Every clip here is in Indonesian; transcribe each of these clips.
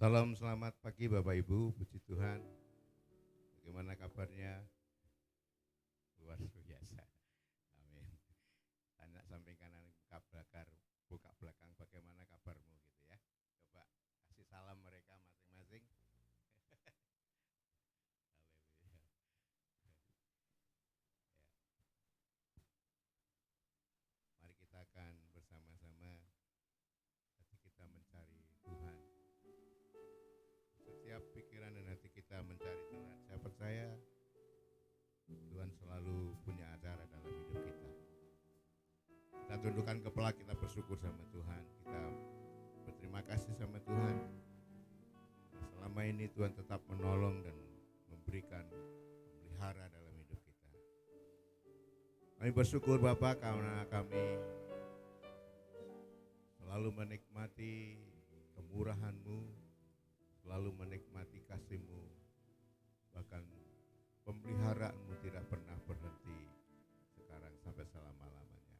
Salam selamat pagi Bapak Ibu, puji Tuhan. Bagaimana kabarnya? Luar biasa. Amin. Tanya samping kanan buka belakang bagaimana kabarmu gitu ya. Coba kasih salam mereka masing-masing. Haleluya. Mari kita akan bersama-sama hati kita mencari Tuhan. Setiap pikiran dan hati kita mencari Tuhan, saya percaya Tuhan selalu punya acara dalam hidup kita. Kita tundukkan kepala, kita bersyukur sama Tuhan, kita berterima kasih sama Tuhan. Selama ini Tuhan tetap menolong dan memberikan, memelihara dalam hidup kita. Kami bersyukur Bapa karena kami selalu menikmati kemurahan-Mu, selalu menikmati kasih-Mu, bahkan pemeliharaan-Mu tidak pernah berhenti sekarang sampai selama-lamanya.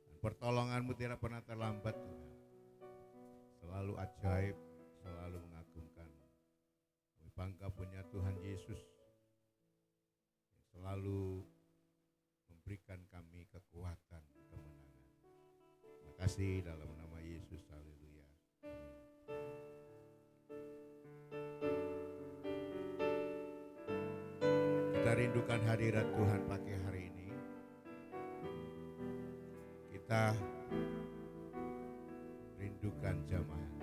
Dan pertolongan-Mu tidak pernah terlambat Tuhan, selalu ajaib, selalu mengagumkan. Kami bangga punya Tuhan Yesus yang selalu memberikan kami kekuatan, kemenangan. Terima kasih dalam nama Yesus, haleluya. Kita rindukan hadirat Tuhan pagi hari ini. Kita rindukan jamaah.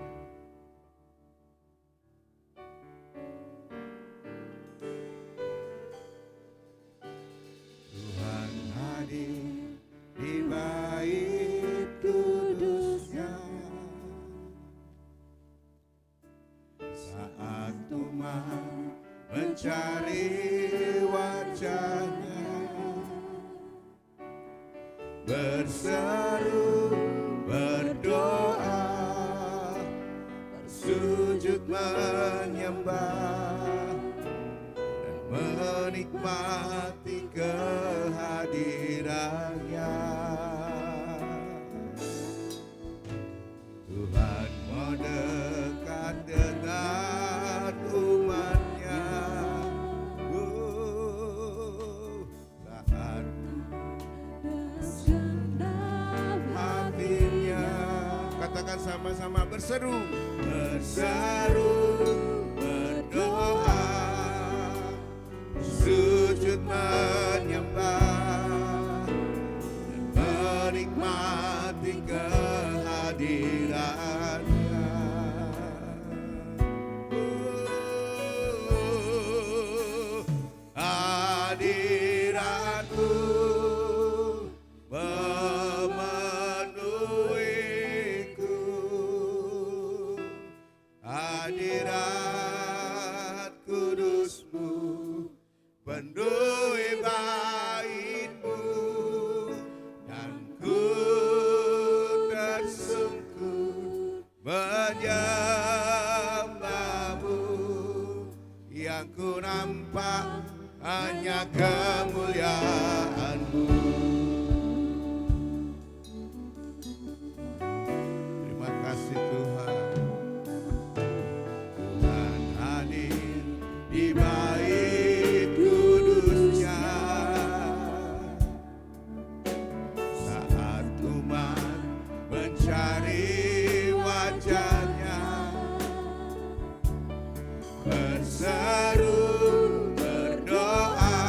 Tuhan hadir di bait kudusnya saat umat mencari wajahnya, berseru, berdoa, bersujud menyembah, dan menikmati kehadirannya. Tuhan mau dekat dengan umatnya. Saat hatinya, katakan sama-sama, berseru, berseru, berdoa, sujud menyembah, dan menikmati kehadirannya. Hadiratmu memenuhiku, hadirat kudus-Mu penuhi bait-Mu, dan ku tersungkur menyembah-Mu. Yang ku nampak hanya kemuliaan-Mu. Terima kasih Tuhan. Tuhan hadir di bait kudusnya saat umat mencari wajahnya, berseru, berdoa,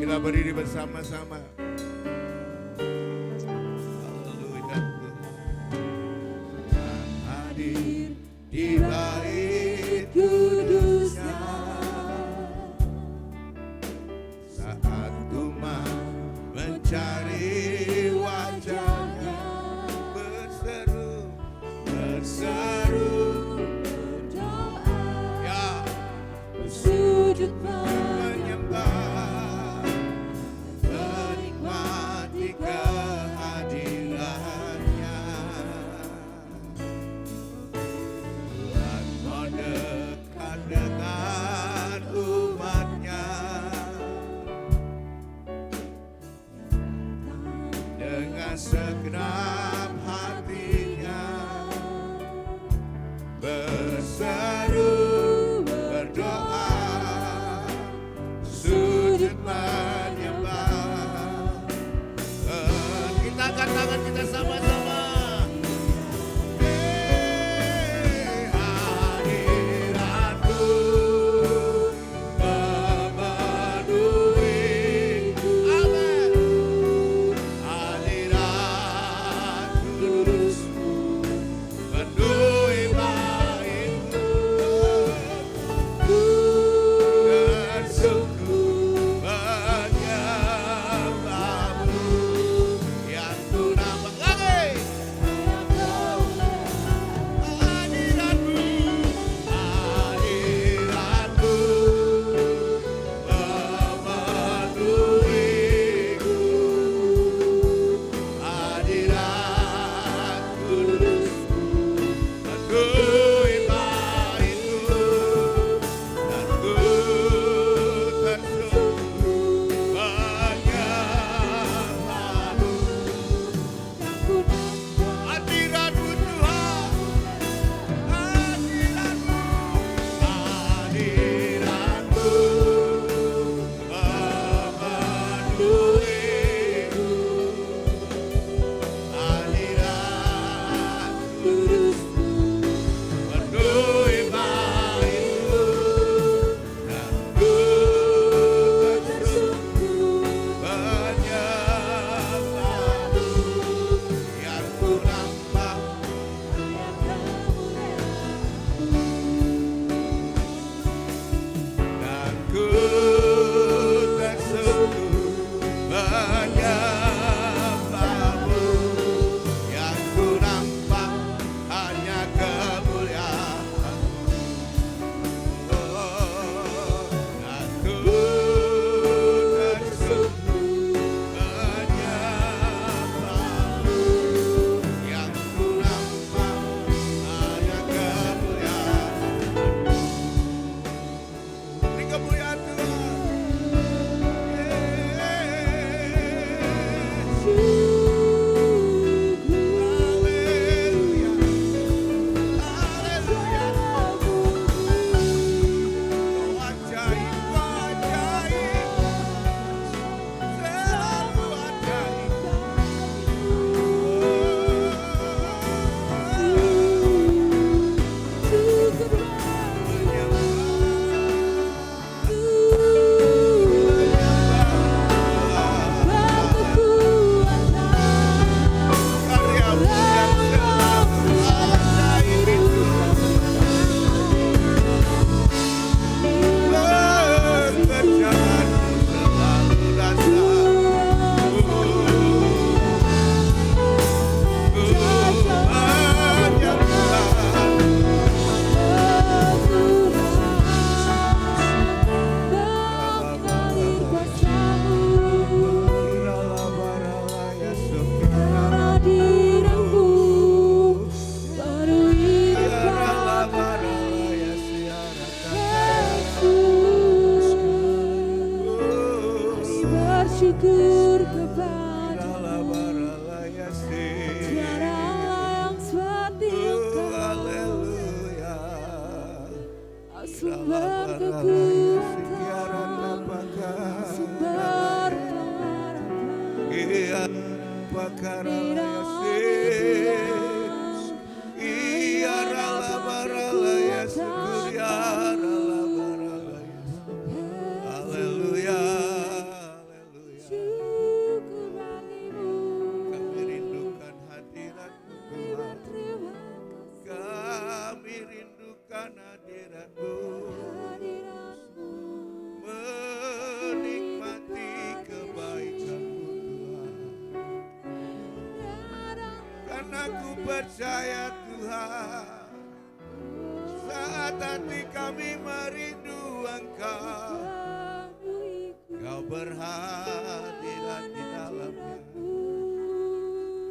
Kita berdiri bersama-sama. Haleluya. Hadir di bait kudusnya, saat umat mencari wajahnya, berseru berdoa, ya bersujud menyembah, menikmati kehadirannya. Tuhan mendekat dengan umatnya, dengan segenap hatinya, berseru berdoa, sujud menyembah. Kita angkat tangan kita sama-sama. Hadiratmu memenuhiku. Amin. Hadirat kudusmu penuhi baitku. Tersungguh menyembahmu, yang ku nama lagi. Hadiratmu, hadiratmu memenuhiku. Hadirat kudusmu penuhi baitku, dan ku tersungguh menyembahmu. Hadiratmu Tuhan, hadiratmu, hadiratmu memenuhiku. Hadirat kudusmu penuhi baitku, dan ku tersungguh menyembahmu, yang ku nampak dan ku tersungguh menyembahmu, yang ku nampak hanya kemuliaan-Mu. Dan ku tersungguh menyembahmu, yang ku nampak hanya kemuliaan-Mu. Beri kemuliaan Tuhan. Haleluya, haleluya. Kau ajaib, selalu ajaib. Karyamu yang selalu ajaib itu, pekerjaanmu selalu dahsyat. Bersyukur kepada tiada yang seperti Engkau, sumber kekuatan, sumber Haleluya. aku percaya Tuhan, saat hati kami merindu Engkau, Kau berhadirat di dalamnya.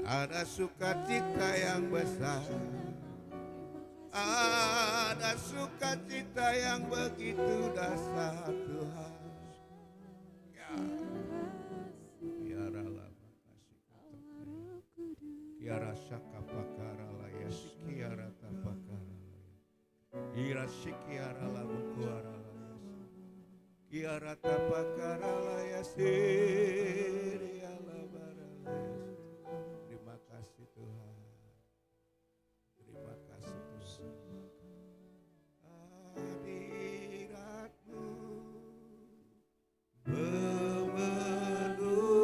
Ada sukacita yang besar, ada sukacita yang begitu dahsyat Tuhan. Ya, biarlah Kiara Saka Pakara Laya Sikiara Tapakara Ira Sikiara Lamukuara Kiara Tapakara Laya Siria Labara Laya. Terima kasih Tuhan, terima kasih Tuhan. Hadirat-Mu memenuhiku,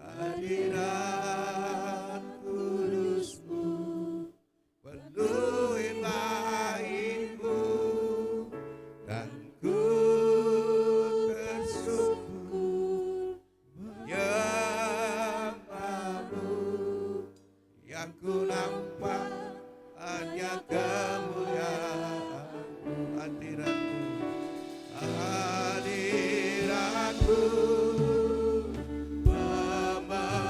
hadirat kudus-Mu penuhi baitku, dan ku tersyukur menyembah-Mu. Yang ku nampak hanya kemuliaan-Mu, hadirat-Mu, hadirat-Mu memenuhiku,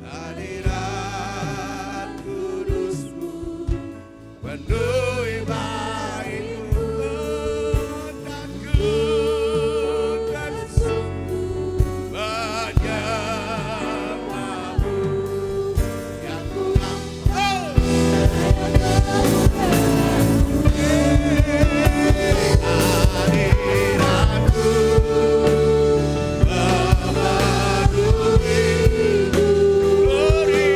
hadirat kudus-Mu penuhi baitku, dan ku tersyukur menyembah-Mu. Yang ku nampak hadirat-Mu memenuhiku, glory,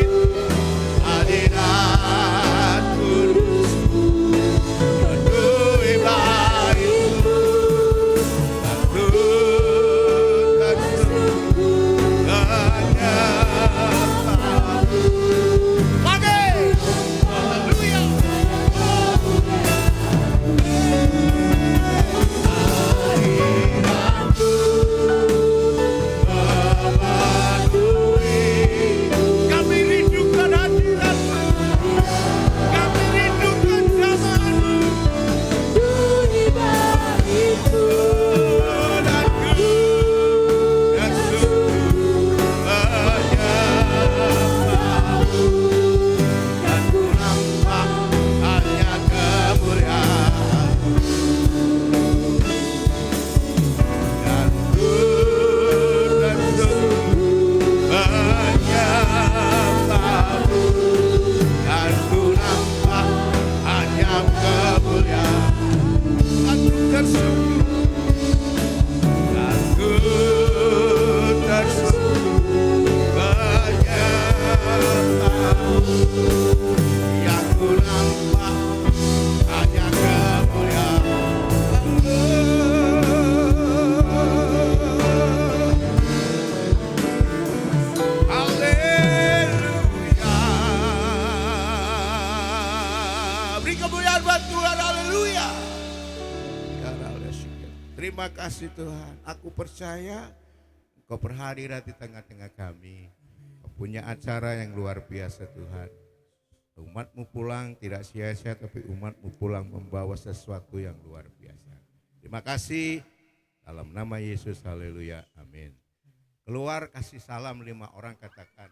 hadirat kudus-Mu penuhi baitku, dan ku tersyukur menyembah-Mu. Lagi, haleluya. Hadirat-Mu memenuhiku. Kami rindukan hadirat-Mu, kami rindukan zaman-Mu, dan ku tersyukur menyembah-Mu. Dan ku nampak hanya kemuliaan-Mu, dan ku tersyukur menyembah-Mu. Dan ku nampak hanya kemuliaan-Mu, dan ku tersyukur, dan ku tersyukur menyembah-Mu. Yang ku nampak hanya kemuliaan-Mu. Haleluya. Beri kemuliaan buat Tuhan, haleluya. Terima kasih Tuhan, aku percaya Engkau berhadirat di tengah-tengah kami. Kau punya acara yang luar biasa Tuhan. Umat-Mu pulang tidak sia-sia, tapi umat-Mu pulang membawa sesuatu yang luar biasa. Terima kasih, dalam nama Yesus, haleluya, amin. Keluar kasih salam 5 orang, katakan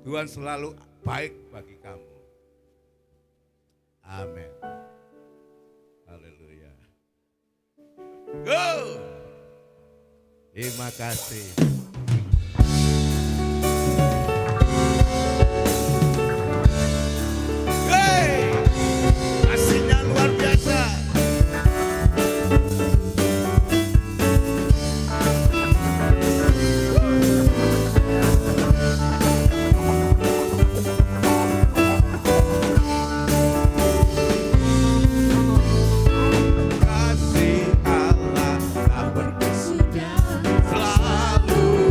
Tuhan selalu baik bagi kamu. Amin. Haleluya. Go. Terima kasih. Hey, kasihnya luar biasa. Kasih Allah tak berkesudahan, selalu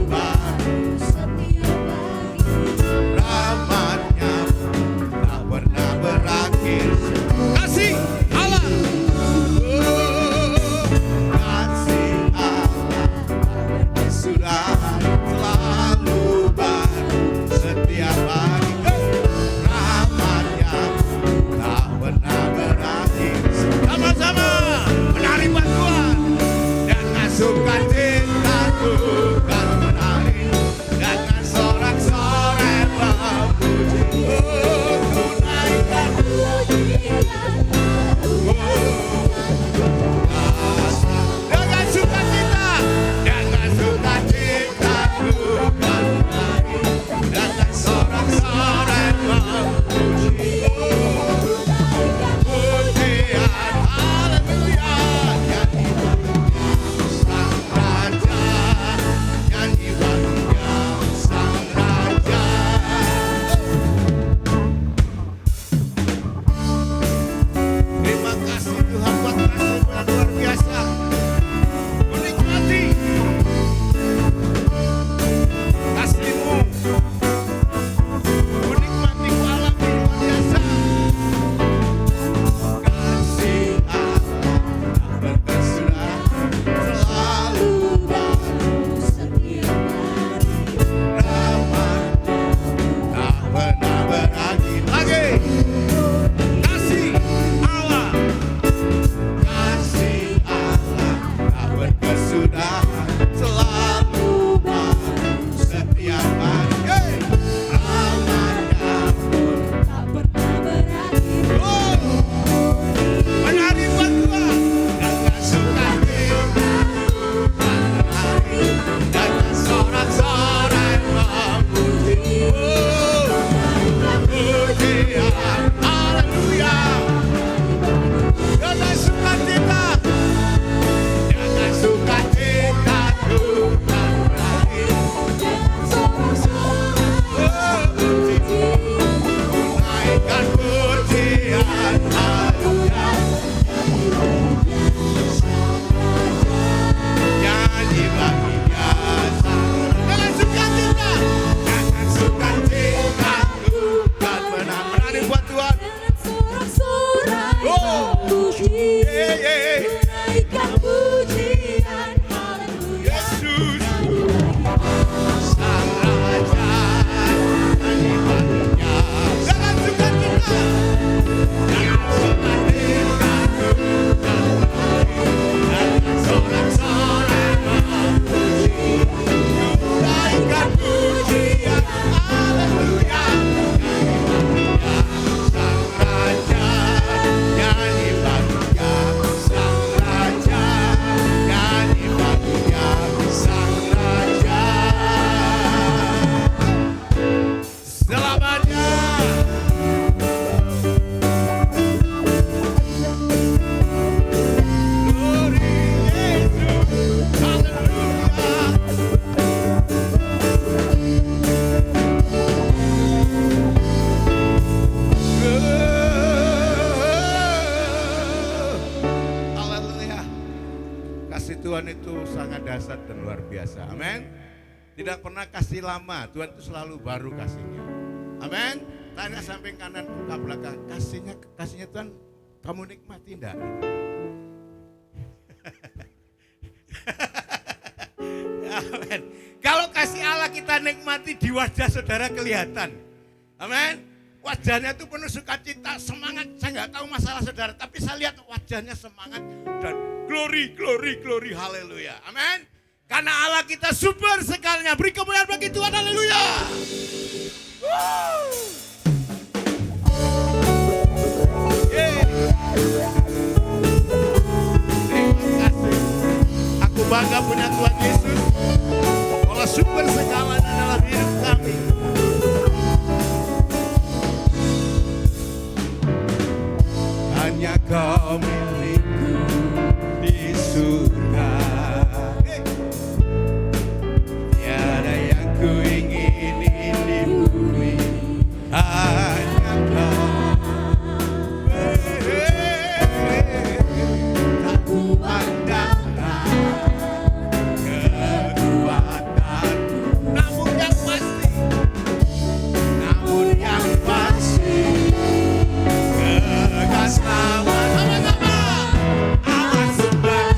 Tunaikan puji, tunaikan pujian, haleluya. Yesus Sang Raja, nyanyi baginya dalam sukacita, dalam sukacita, dan sorak-sorai memuji, tunaikan pujian, haleluya. Sang Raja, nyanyi baginya, Sang Raja, nyanyi baginya, Sang Raja. Selamanya. Glory Yesus, haleluya. Haleluya. Kasih Tuhan itu sangat dahsyat dan luar biasa. Amin. Tidak pernah kasih lama. Tuhan itu selalu baru kasihnya. Amin. Tanya samping kanan ke belakang. Kasihnya Tuhan kamu nikmati enggak? Amin. Kalau kasih Allah kita nikmati di wajah saudara kelihatan. Amin. Wajahnya itu penuh sukacita, semangat. Saya nggak tahu masalah saudara, tapi saya lihat wajahnya semangat dan glory, glory, glory, haleluya. Amin. Karena Allah kita super sekalinya. Beri kemuliaan bagi Tuhan, haleluya. Terima kasih. Aku bangga punya Tuhan Yesus. Allah super segalanya dalam hidup kami. Hanya Kau milikku di surga. Tiada yang ku ingini di bumi. Hanya Kau. Tak ku pandangkan kekuatanku, namun yang pasti kekal selama. Sama-sama. Allah sembah.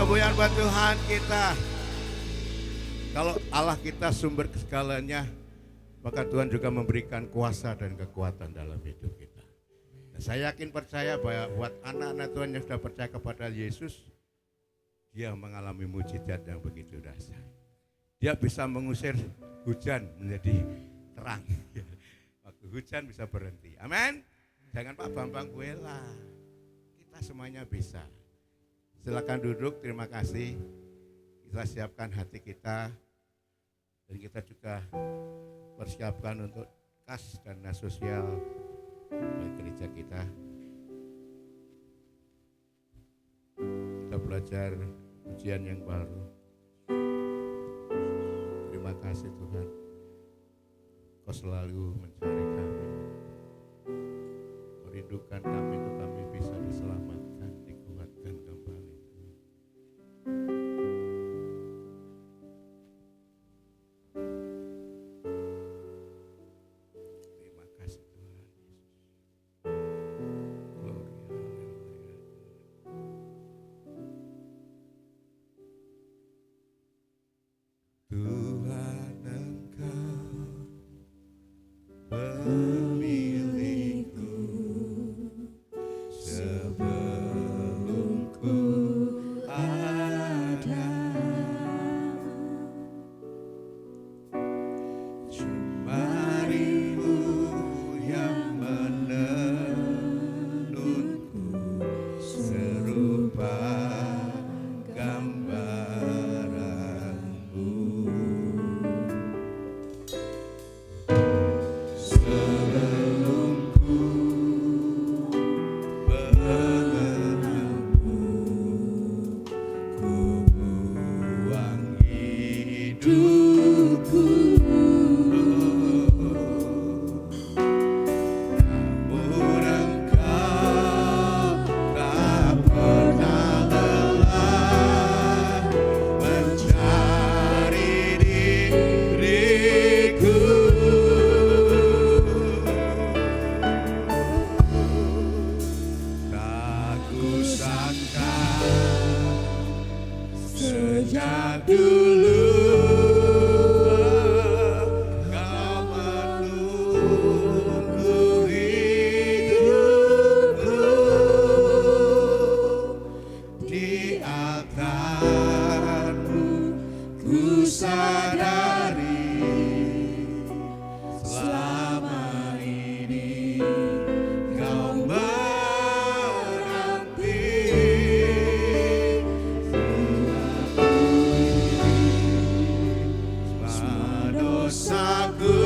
kemuliaan buat Tuhan kita. Kalau Allah kita sumber segalanya, maka Tuhan juga memberikan kuasa dan kekuatan dalam hidup kita. Nah, saya yakin percaya bahwa buat anak-anak Tuhan yang sudah percaya kepada Yesus, dia mengalami mujizat yang begitu dahsyat. Dia bisa mengusir hujan menjadi terang. Waktu hujan bisa berhenti. Amin. Jangan Pak Bambang Buela. Kita semuanya bisa. Silakan duduk, terima kasih. Kita siapkan hati kita dan kita juga persiapkan untuk kas dana sosial bagi gereja kita. Kita belajar ujian yang baru. Terima kasih Tuhan, Kau selalu mencari kami, merindukan kami untuk kami bisa diselamatkan, dikuatkan kembali. Terima kasih Tuhan Yesus. Glory, haleluya. Tuhan Engkau pemilikku sebelum ku ada. Cuma rindu yang menenunku serupa gambaranmu. Sebelum ku mengenalmu, ku buang hidupku. Namun Engkau tak pernah lelah mencari diriku. Tak kusangka sejak dulu Kau menunggu hidupku. Di altar-Mu ku sadari selama ini Kau menanti semua dosaku.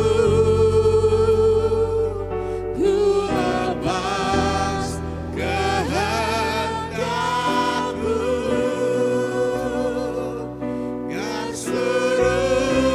Ku lepas kehendakku yang seluruh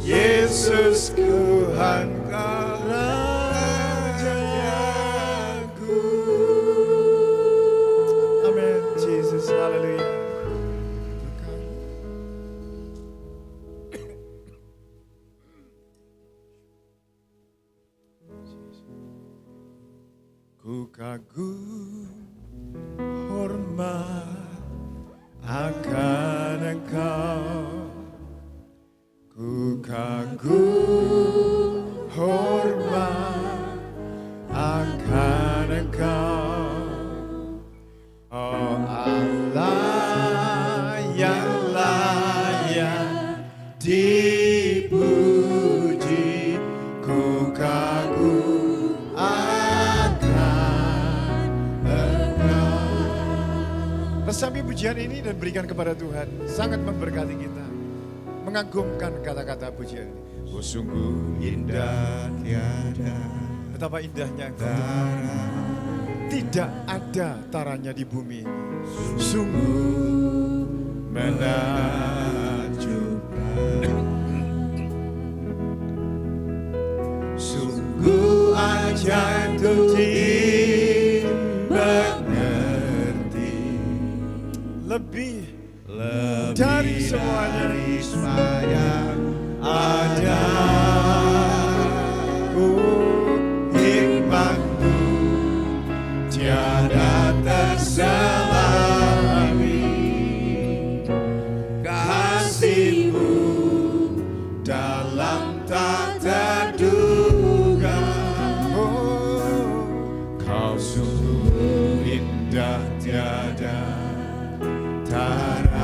Yesus Tuhan Rajaku. Amin. Jesus, haleluya. Ku kagum hormat akan Engkau. Ku kagum hormat akan Engkau. Oh Allah yang layak dipuji. Ku kagum akan Engkau. Resapi pujian ini dan berikan kepada Tuhan. Sangat memberkati kita. Mengagumkan kata-kata pujian ini. Oh sungguh indah tiada. Betapa indahnya Engkau. Tidak ada taranya di bumi. Sungguh menakjubkan. Sungguh ajaib untuk dimengerti. Lebih dari semuanya yang ada. Hikmatmu tiada terselami. Kasih-Mu dalam tak terduga. Oh, Kau sungguh indah tiada taranya.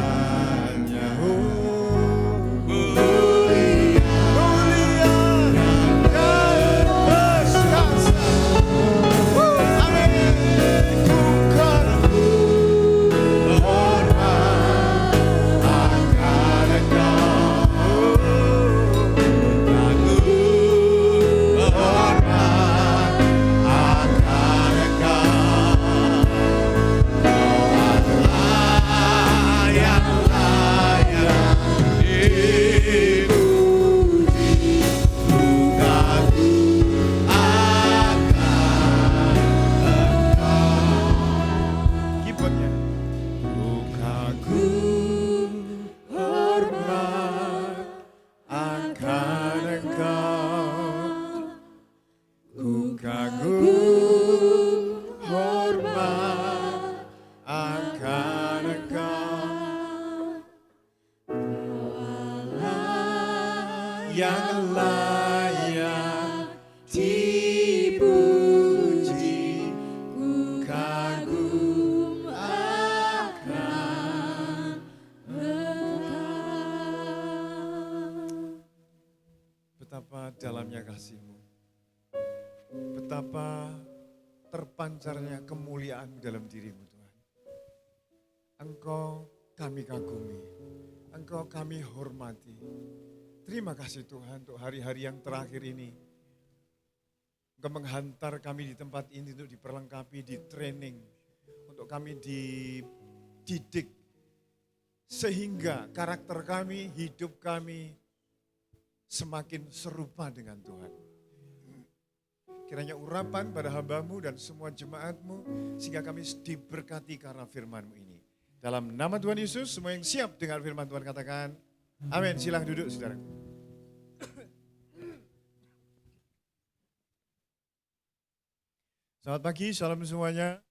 Yang layak dipuji, ku kagum akan Engkau. Betapa dalamnya kasih-Mu, betapa terpancarnya kemuliaan dalam diri-Mu Tuhan. Engkau kami kagumi, Engkau kami hormati. Terima kasih Tuhan untuk hari-hari yang terakhir ini. Engkau menghantar kami di tempat ini untuk diperlengkapi, di training. Untuk kami dididik. Sehingga karakter kami, hidup kami semakin serupa dengan Tuhan. Kiranya urapan pada hamba-Mu dan semua jemaat-Mu sehingga kami diberkati karena firman-Mu ini. Dalam nama Tuhan Yesus, semua yang siap dengan firman Tuhan katakan, amin. Silakan duduk saudara. Selamat pagi, salam semuanya.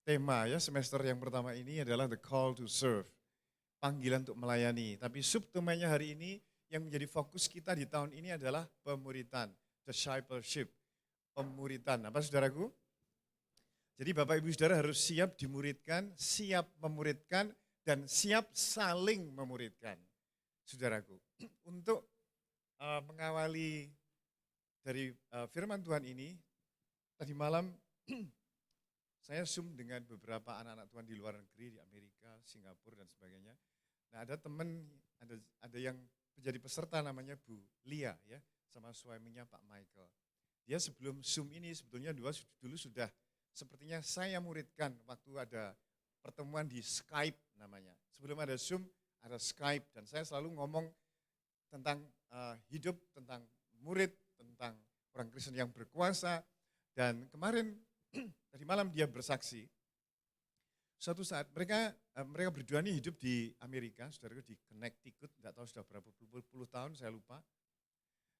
Tema ya semester yang pertama ini adalah the call to serve. Panggilan untuk melayani. Tapi subtemanya hari ini yang menjadi fokus kita di tahun ini adalah pemuritan. Discipleship. Pemuritan. Apa saudaraku? Jadi Bapak Ibu Saudara harus siap dimuridkan, siap memuridkan, dan siap saling memuridkan. Saudaraku. Untuk mengawali dari firman Tuhan ini, tadi malam saya Zoom dengan beberapa anak-anak Tuhan di luar negeri, di Amerika, Singapura dan sebagainya. Nah ada teman, ada yang menjadi peserta namanya Bu Lia ya, sama suaminya Pak Michael. Dia sebelum Zoom ini sebetulnya dulu sudah sepertinya saya muridkan waktu ada pertemuan di Skype namanya. Sebelum ada Zoom ada Skype, dan saya selalu ngomong tentang hidup, tentang murid, tentang orang Kristen yang berkuasa. Dan kemarin, tadi malam dia bersaksi, suatu saat mereka berdua ini hidup di Amerika, saudaraku, di Connecticut, tidak tahu sudah berapa puluh tahun, saya lupa.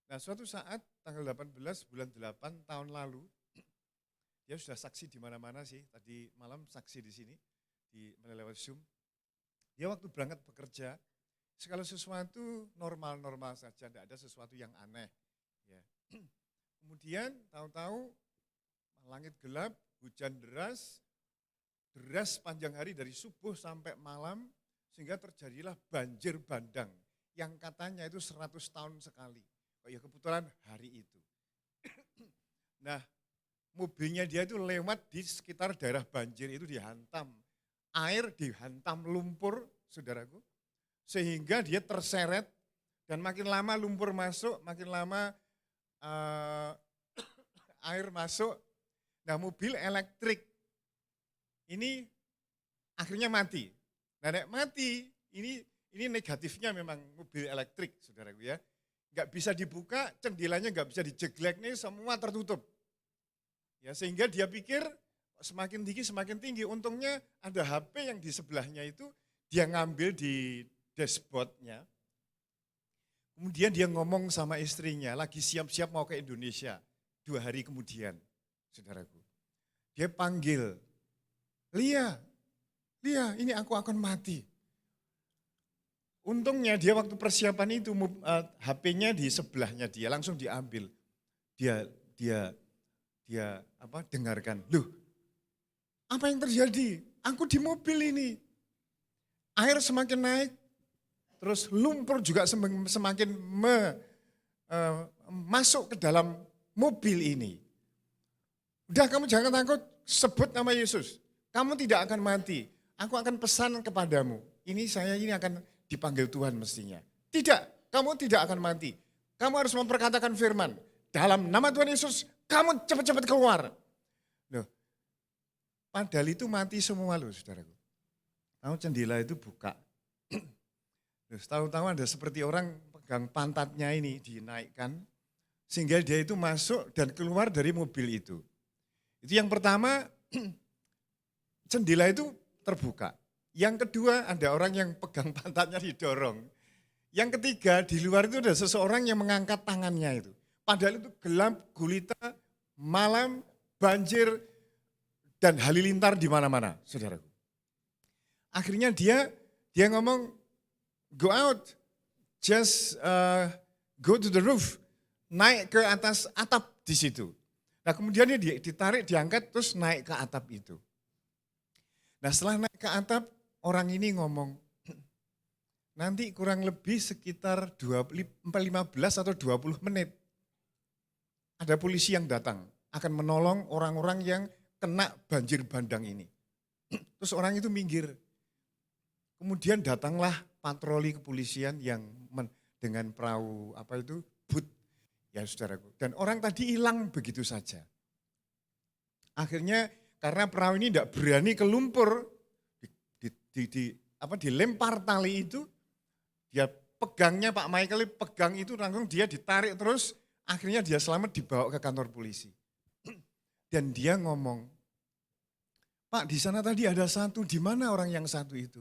Nah suatu saat tanggal 18 bulan 8 tahun lalu, dia sudah saksi di mana-mana sih, tadi malam saksi di sini, melalui Zoom. Dia waktu berangkat bekerja, segala sesuatu normal-normal saja, tidak ada sesuatu yang aneh. Ya. Kemudian tahu-tahu langit gelap, hujan deras panjang hari dari subuh sampai malam, sehingga terjadilah banjir bandang yang katanya itu 100 tahun sekali. Oh ya kebetulan hari itu. Nah mobilnya dia itu lewat di sekitar daerah banjir itu dihantam air, dihantam lumpur, saudaraku. Sehingga dia terseret dan makin lama lumpur masuk, makin lama air masuk. Nah mobil elektrik ini akhirnya mati. Nah nek mati, ini negatifnya memang mobil elektrik, saudaraku ya. Nggak bisa dibuka, jendelanya nggak bisa dijeglek, nih semua tertutup. Ya sehingga dia pikir semakin tinggi. Untungnya ada HP yang di sebelahnya itu dia ngambil di dashboardnya. Kemudian dia ngomong sama istrinya, lagi siap-siap mau ke Indonesia 2 hari kemudian, saudaraku. Dia panggil, Lia, ini aku akan mati. Untungnya dia waktu persiapan itu HP-nya di sebelahnya dia langsung diambil. Dia dengarkan, loh apa yang terjadi? Aku di mobil ini. Air semakin naik, terus lumpur juga semakin masuk ke dalam mobil ini. Udah kamu jangan takut, sebut nama Yesus. Kamu tidak akan mati. Aku akan pesan kepadamu. Saya ini akan dipanggil Tuhan mestinya. Tidak, kamu tidak akan mati. Kamu harus memperkatakan firman. Dalam nama Tuhan Yesus, kamu cepat-cepat keluar. Loh, padahal itu mati semua loh saudaraku. Tahu jendela itu buka. Tahu-tahu ada seperti orang pegang pantatnya ini dinaikkan. Sehingga dia itu masuk dan keluar dari mobil itu. Itu yang pertama, jendela itu terbuka. Yang kedua ada orang yang pegang pantatnya didorong. Yang ketiga di luar itu ada seseorang yang mengangkat tangannya itu. Padahal itu gelap, gulita, malam, banjir, dan halilintar di mana-mana, saudaraku. Akhirnya dia ngomong, go out, just go to the roof, naik ke atas atap di situ. Nah kemudian dia ditarik, diangkat, terus naik ke atap itu. Nah setelah naik ke atap, orang ini ngomong, nanti kurang lebih sekitar 15 atau 20 menit, ada polisi yang datang, akan menolong orang-orang yang kena banjir bandang ini. Terus orang itu minggir. Kemudian datanglah patroli kepolisian yang dengan perahu boot, ya saudaraku. Dan orang tadi hilang begitu saja. Akhirnya karena perahu ini tidak berani ke lumpur, dilempar tali itu, dia pegangnya Pak Michael pegang itu langsung dia ditarik terus, akhirnya dia selamat dibawa ke kantor polisi. Dan dia ngomong, Pak di sana tadi ada satu, di mana orang yang satu itu?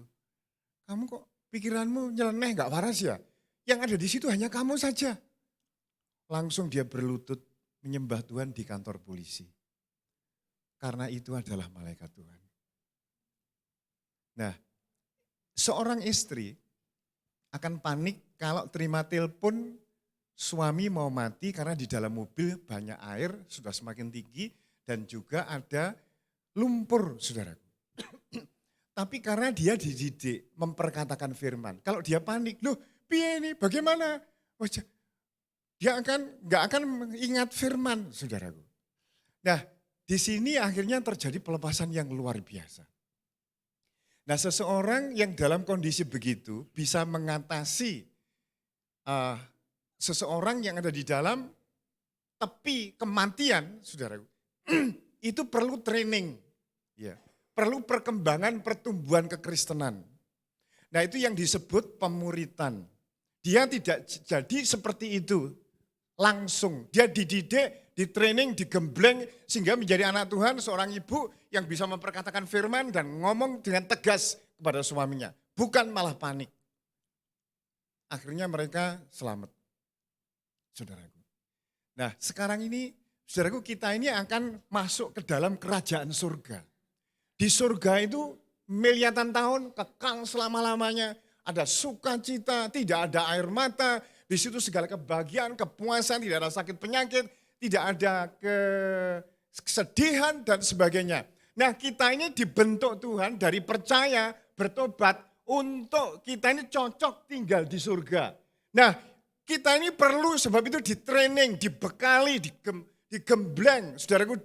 Kamu kok pikiranmu nyeleneh gak waras ya? Yang ada di situ hanya kamu saja. Langsung dia berlutut menyembah Tuhan di kantor polisi. Karena itu adalah malaikat Tuhan. Nah, seorang istri akan panik kalau terima telepon suami mau mati karena di dalam mobil banyak air, sudah semakin tinggi dan juga ada lumpur, saudaraku. Tapi karena dia dididik memperkatakan firman. Kalau dia panik, loh piye ini bagaimana? Oh, dia nggak akan ingat firman, saudaraku. Nah, di sini akhirnya terjadi pelepasan yang luar biasa. Nah, seseorang yang dalam kondisi begitu bisa mengatasi seseorang yang ada di dalam tepi kematian, saudaraku. Itu perlu training, ya, perlu perkembangan pertumbuhan kekristenan. Nah itu yang disebut pemuritan. Dia tidak jadi seperti itu langsung. Dia dididik, ditraining, digembleng sehingga menjadi anak Tuhan, seorang ibu yang bisa memperkatakan firman dan ngomong dengan tegas kepada suaminya. Bukan malah panik. Akhirnya mereka selamat. Saudaraku. Nah sekarang ini, saudaraku, kita ini akan masuk ke dalam kerajaan surga. Di surga itu miliaran tahun, kekal selama-lamanya. Ada sukacita, tidak ada air mata. Di situ segala kebahagiaan, kepuasan, tidak ada sakit penyakit, tidak ada kesedihan dan sebagainya. Nah kita ini dibentuk Tuhan dari percaya, bertobat, untuk kita ini cocok tinggal di surga. Nah kita ini perlu sebab itu di-training, dibekali, digembleng, saudaraku,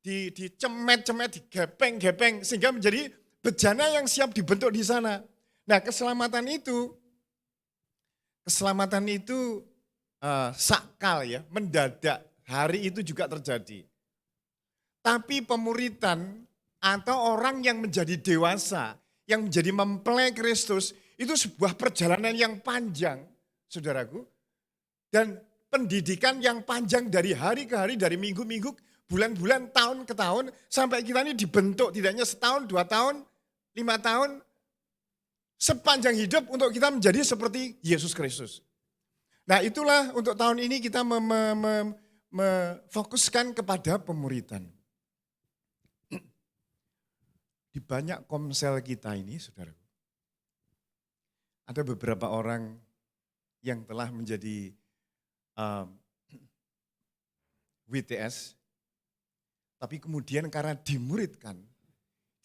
dicemet-cemet, digepeng-gepeng, sehingga menjadi bejana yang siap dibentuk di sana. Nah keselamatan itu sakal ya, mendadak, hari itu juga terjadi. Tapi pemuritan atau orang yang menjadi dewasa, yang menjadi mempelai Kristus, itu sebuah perjalanan yang panjang, saudaraku. Dan pendidikan yang panjang dari hari ke hari, dari minggu-minggu, bulan-bulan, tahun ke tahun, sampai kita ini dibentuk tidak hanya setahun, 2 tahun, 5 tahun, sepanjang hidup untuk kita menjadi seperti Yesus Kristus. Nah itulah untuk tahun ini kita memfokuskan kepada pemuritan. Di banyak komsel kita ini, saudara, ada beberapa orang yang telah menjadi WTS, tapi kemudian karena dimuridkan,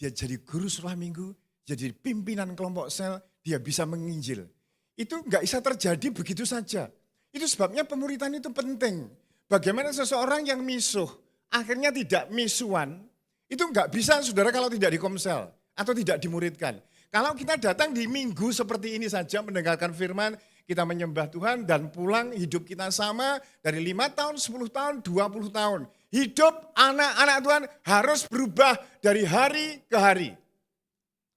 dia jadi guru sekolah minggu, jadi pimpinan kelompok sel, dia bisa menginjil. Itu enggak bisa terjadi begitu saja. Itu sebabnya pemuritan itu penting. Bagaimana seseorang yang misuh, akhirnya tidak misuan, itu enggak bisa saudara kalau tidak di komsel atau tidak dimuridkan. Kalau kita datang di minggu seperti ini saja mendengarkan firman, kita menyembah Tuhan dan pulang hidup kita sama dari 5 tahun, 10 tahun, 20 tahun. Hidup anak-anak Tuhan harus berubah dari hari ke hari.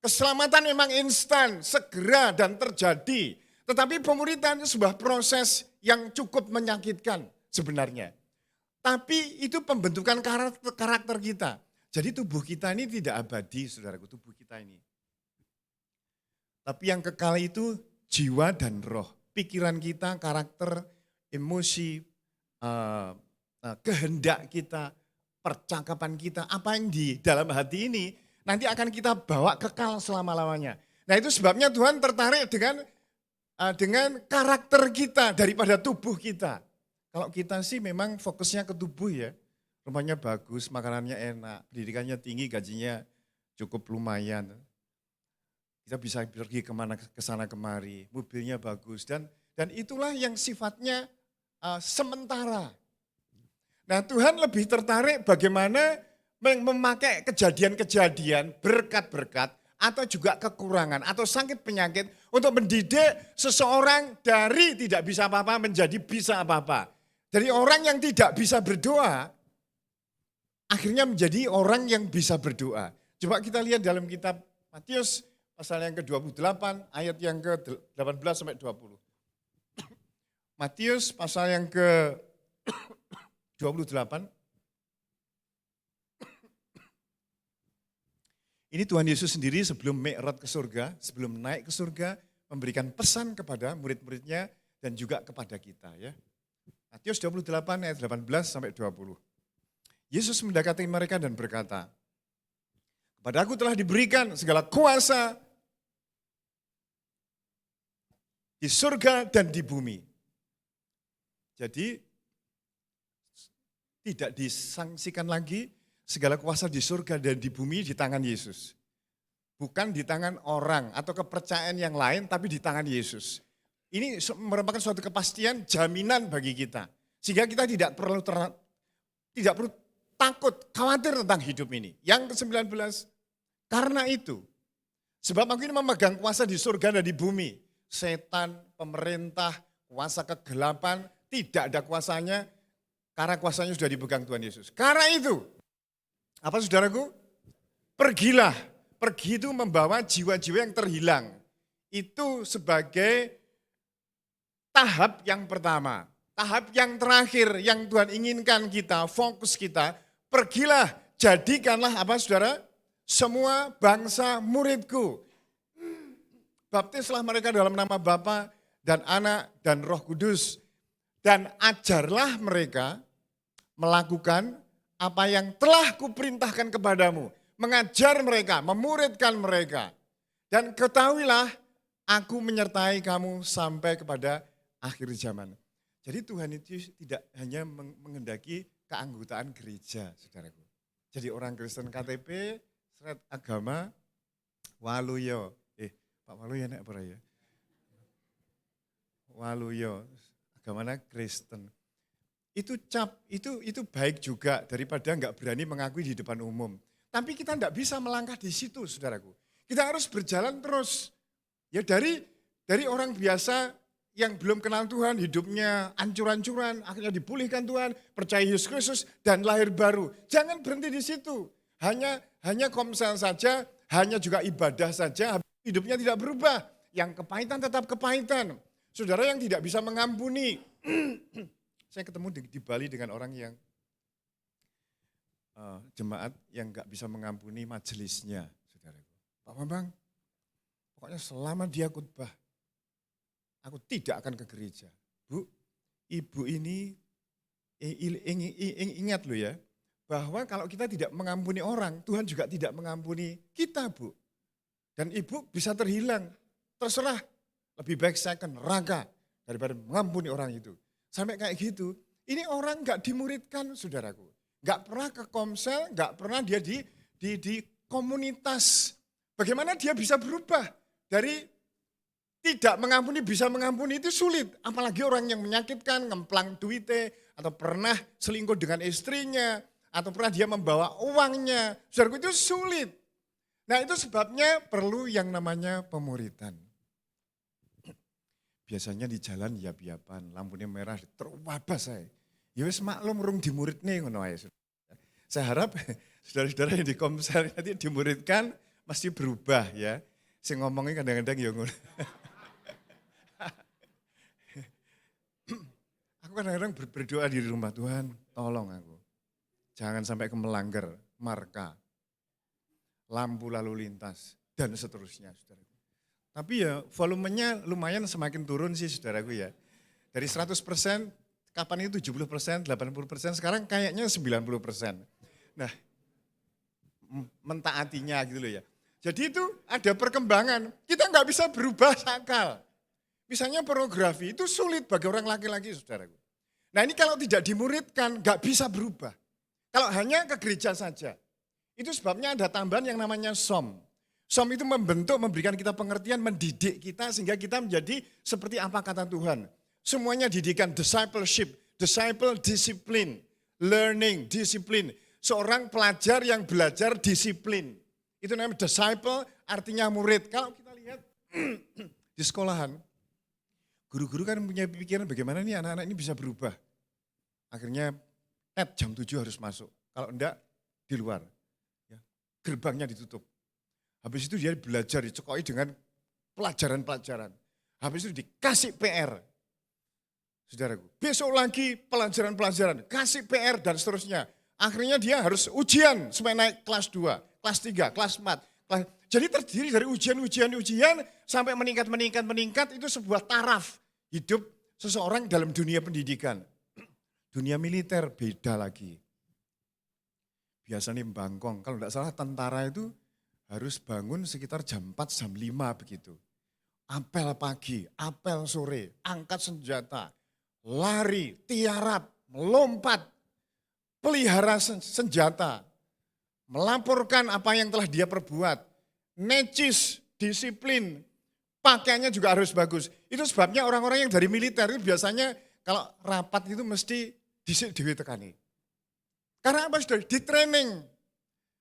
Keselamatan memang instan, segera dan terjadi. Tetapi pemuritan itu sebuah proses yang cukup menyakitkan sebenarnya. Tapi itu pembentukan karakter kita. Jadi tubuh kita ini tidak abadi, saudaraku, tubuh kita ini. Tapi yang kekal itu jiwa dan roh. Pikiran kita, karakter, emosi, kehendak kita, percakapan kita, apa yang di dalam hati ini nanti akan kita bawa kekal selama-lamanya. Nah itu sebabnya Tuhan tertarik dengan karakter kita daripada tubuh kita. Kalau kita sih memang fokusnya ke tubuh ya. Rumahnya bagus, makanannya enak, pendidikannya tinggi, gajinya cukup lumayan. Kita bisa pergi ke sana kemari, mobilnya bagus dan itulah yang sifatnya sementara. Nah Tuhan lebih tertarik bagaimana memakai kejadian-kejadian, berkat-berkat atau juga kekurangan atau sakit penyakit untuk mendidik seseorang dari tidak bisa apa-apa menjadi bisa apa-apa. Dari orang yang tidak bisa berdoa, akhirnya menjadi orang yang bisa berdoa. Coba kita lihat dalam kitab Matius pasal yang ke-28 ayat yang ke-18 sampai 20. Matius pasal yang ke-28. Ini Tuhan Yesus sendiri sebelum mi'raj ke surga, sebelum naik ke surga, memberikan pesan kepada murid-muridnya dan juga kepada kita ya. Matius 28 ayat 18 sampai 20. Yesus mendekati mereka dan berkata, "Kepadaku telah diberikan segala kuasa di surga dan di bumi." Jadi tidak disangsikan lagi segala kuasa di surga dan di bumi di tangan Yesus. Bukan di tangan orang atau kepercayaan yang lain, tapi di tangan Yesus. Ini merupakan suatu kepastian, jaminan bagi kita. Sehingga kita tidak perlu takut, khawatir tentang hidup ini. Yang ke-19, karena itu, sebab aku ini memegang kuasa di surga dan di bumi. Setan, pemerintah, kuasa kegelapan, tidak ada kuasanya, karena kuasanya sudah dipegang Tuhan Yesus. Karena itu, apa saudaraku? Pergilah, pergi itu membawa jiwa-jiwa yang terhilang. itu sebagai tahap yang pertama. Tahap yang terakhir yang Tuhan inginkan kita, fokus kita, pergilah, jadikanlah apa saudara? Semua bangsa muridku. Baptislah mereka dalam nama Bapa dan Anak dan Roh Kudus. Dan ajarlah mereka melakukan apa yang telah kuperintahkan kepadamu. Mengajar mereka, memuridkan mereka. Dan ketahuilah, aku menyertai kamu sampai kepada akhir zaman. Jadi Tuhan itu tidak hanya menghendaki keanggotaan gereja, saudaraku. Jadi orang Kristen KTP, seret agama, waluyo. Pak Waluyo enak apa ya? Waluyo, agamanya Kristen. Itu baik juga daripada enggak berani mengakui di depan umum. Tapi kita enggak bisa melangkah di situ, saudaraku. Kita harus berjalan terus. Ya dari orang biasa yang belum kenal Tuhan, hidupnya ancur-ancuran, akhirnya dipulihkan Tuhan, percaya Yesus Kristus dan lahir baru. Jangan berhenti di situ. Hanya komsel saja, hanya juga ibadah saja, hidupnya tidak berubah. Yang kepahitan tetap kepahitan. Saudara yang tidak bisa mengampuni. Saya ketemu di Bali dengan orang yang jemaat yang nggak bisa mengampuni majelisnya, saudaraku. Pak Bambang, pokoknya selama dia khotbah, aku tidak akan ke gereja. Bu, ibu ini ingat loh ya, bahwa kalau kita tidak mengampuni orang, Tuhan juga tidak mengampuni kita, Bu. Dan ibu bisa terhilang, terserah. Lebih baik saya ke neraka daripada mengampuni orang itu. Sampai kayak gitu, ini orang gak dimuridkan, saudaraku. Gak pernah ke komsel, gak pernah dia di komunitas. Bagaimana dia bisa berubah dari tidak mengampuni, bisa mengampuni itu sulit. Apalagi orang yang menyakitkan, ngemplang duitnya, atau pernah selingkuh dengan istrinya, atau pernah dia membawa uangnya. Saudaraku, itu sulit. Nah itu sebabnya perlu yang namanya pemuritan. Biasanya di jalan yap-yapan, lampunya merah, terwabas saya. Ya wis maklum rung dimurid nih ngono ae. Saya harap saudara-saudara yang di komsel nanti dimuridkan mesti berubah ya. Sing ngomongnya kadang-kadang ya ngono. Aku kadang-kadang berdoa di rumah, Tuhan tolong aku. Jangan sampai melanggar marka, lampu lalu lintas, dan seterusnya, saudara. Tapi ya volumenya lumayan semakin turun sih, saudaraku ya. Dari 100%, kapan itu 70%, 80%, sekarang kayaknya 90%. Nah, mentaatinya gitu loh ya. Jadi itu ada perkembangan, kita nggak bisa berubah sakal. Misalnya pornografi itu sulit bagi orang laki-laki, saudaraku. Nah ini kalau tidak dimuridkan, nggak bisa berubah. Kalau hanya ke gereja saja. Itu sebabnya ada tambahan yang namanya SOM. SOM itu membentuk, memberikan kita pengertian, mendidik kita sehingga kita menjadi seperti apa kata Tuhan. Semuanya didikan, discipleship, disciple disiplin, learning, disiplin. Seorang pelajar yang belajar disiplin. Itu namanya disciple, artinya murid. Kalau kita lihat di sekolahan, guru-guru kan punya pikiran bagaimana nih anak-anak ini bisa berubah. Akhirnya jam 7 harus masuk. Kalau enggak, di luar. Ya, gerbangnya ditutup. Habis itu dia belajar, dicekoki dengan pelajaran-pelajaran. Habis itu dikasih PR. Saudaraku, besok lagi pelajaran-pelajaran, kasih PR dan seterusnya. Akhirnya dia harus ujian supaya naik kelas 2, kelas 3, kelas 4. Jadi terdiri dari ujian sampai meningkat itu sebuah taraf hidup seseorang dalam dunia pendidikan. Dunia militer beda lagi. Biasanya Bangkong, kalau tidak salah tentara itu harus bangun sekitar jam 4, jam 5 begitu. Apel pagi, apel sore, angkat senjata, lari, tiarap, melompat, pelihara senjata, melaporkan apa yang telah dia perbuat, necis, disiplin, pakaiannya juga harus bagus. Itu sebabnya orang-orang yang dari militer itu biasanya kalau rapat itu mesti dewi tekani. Karena apa? Sudah di training.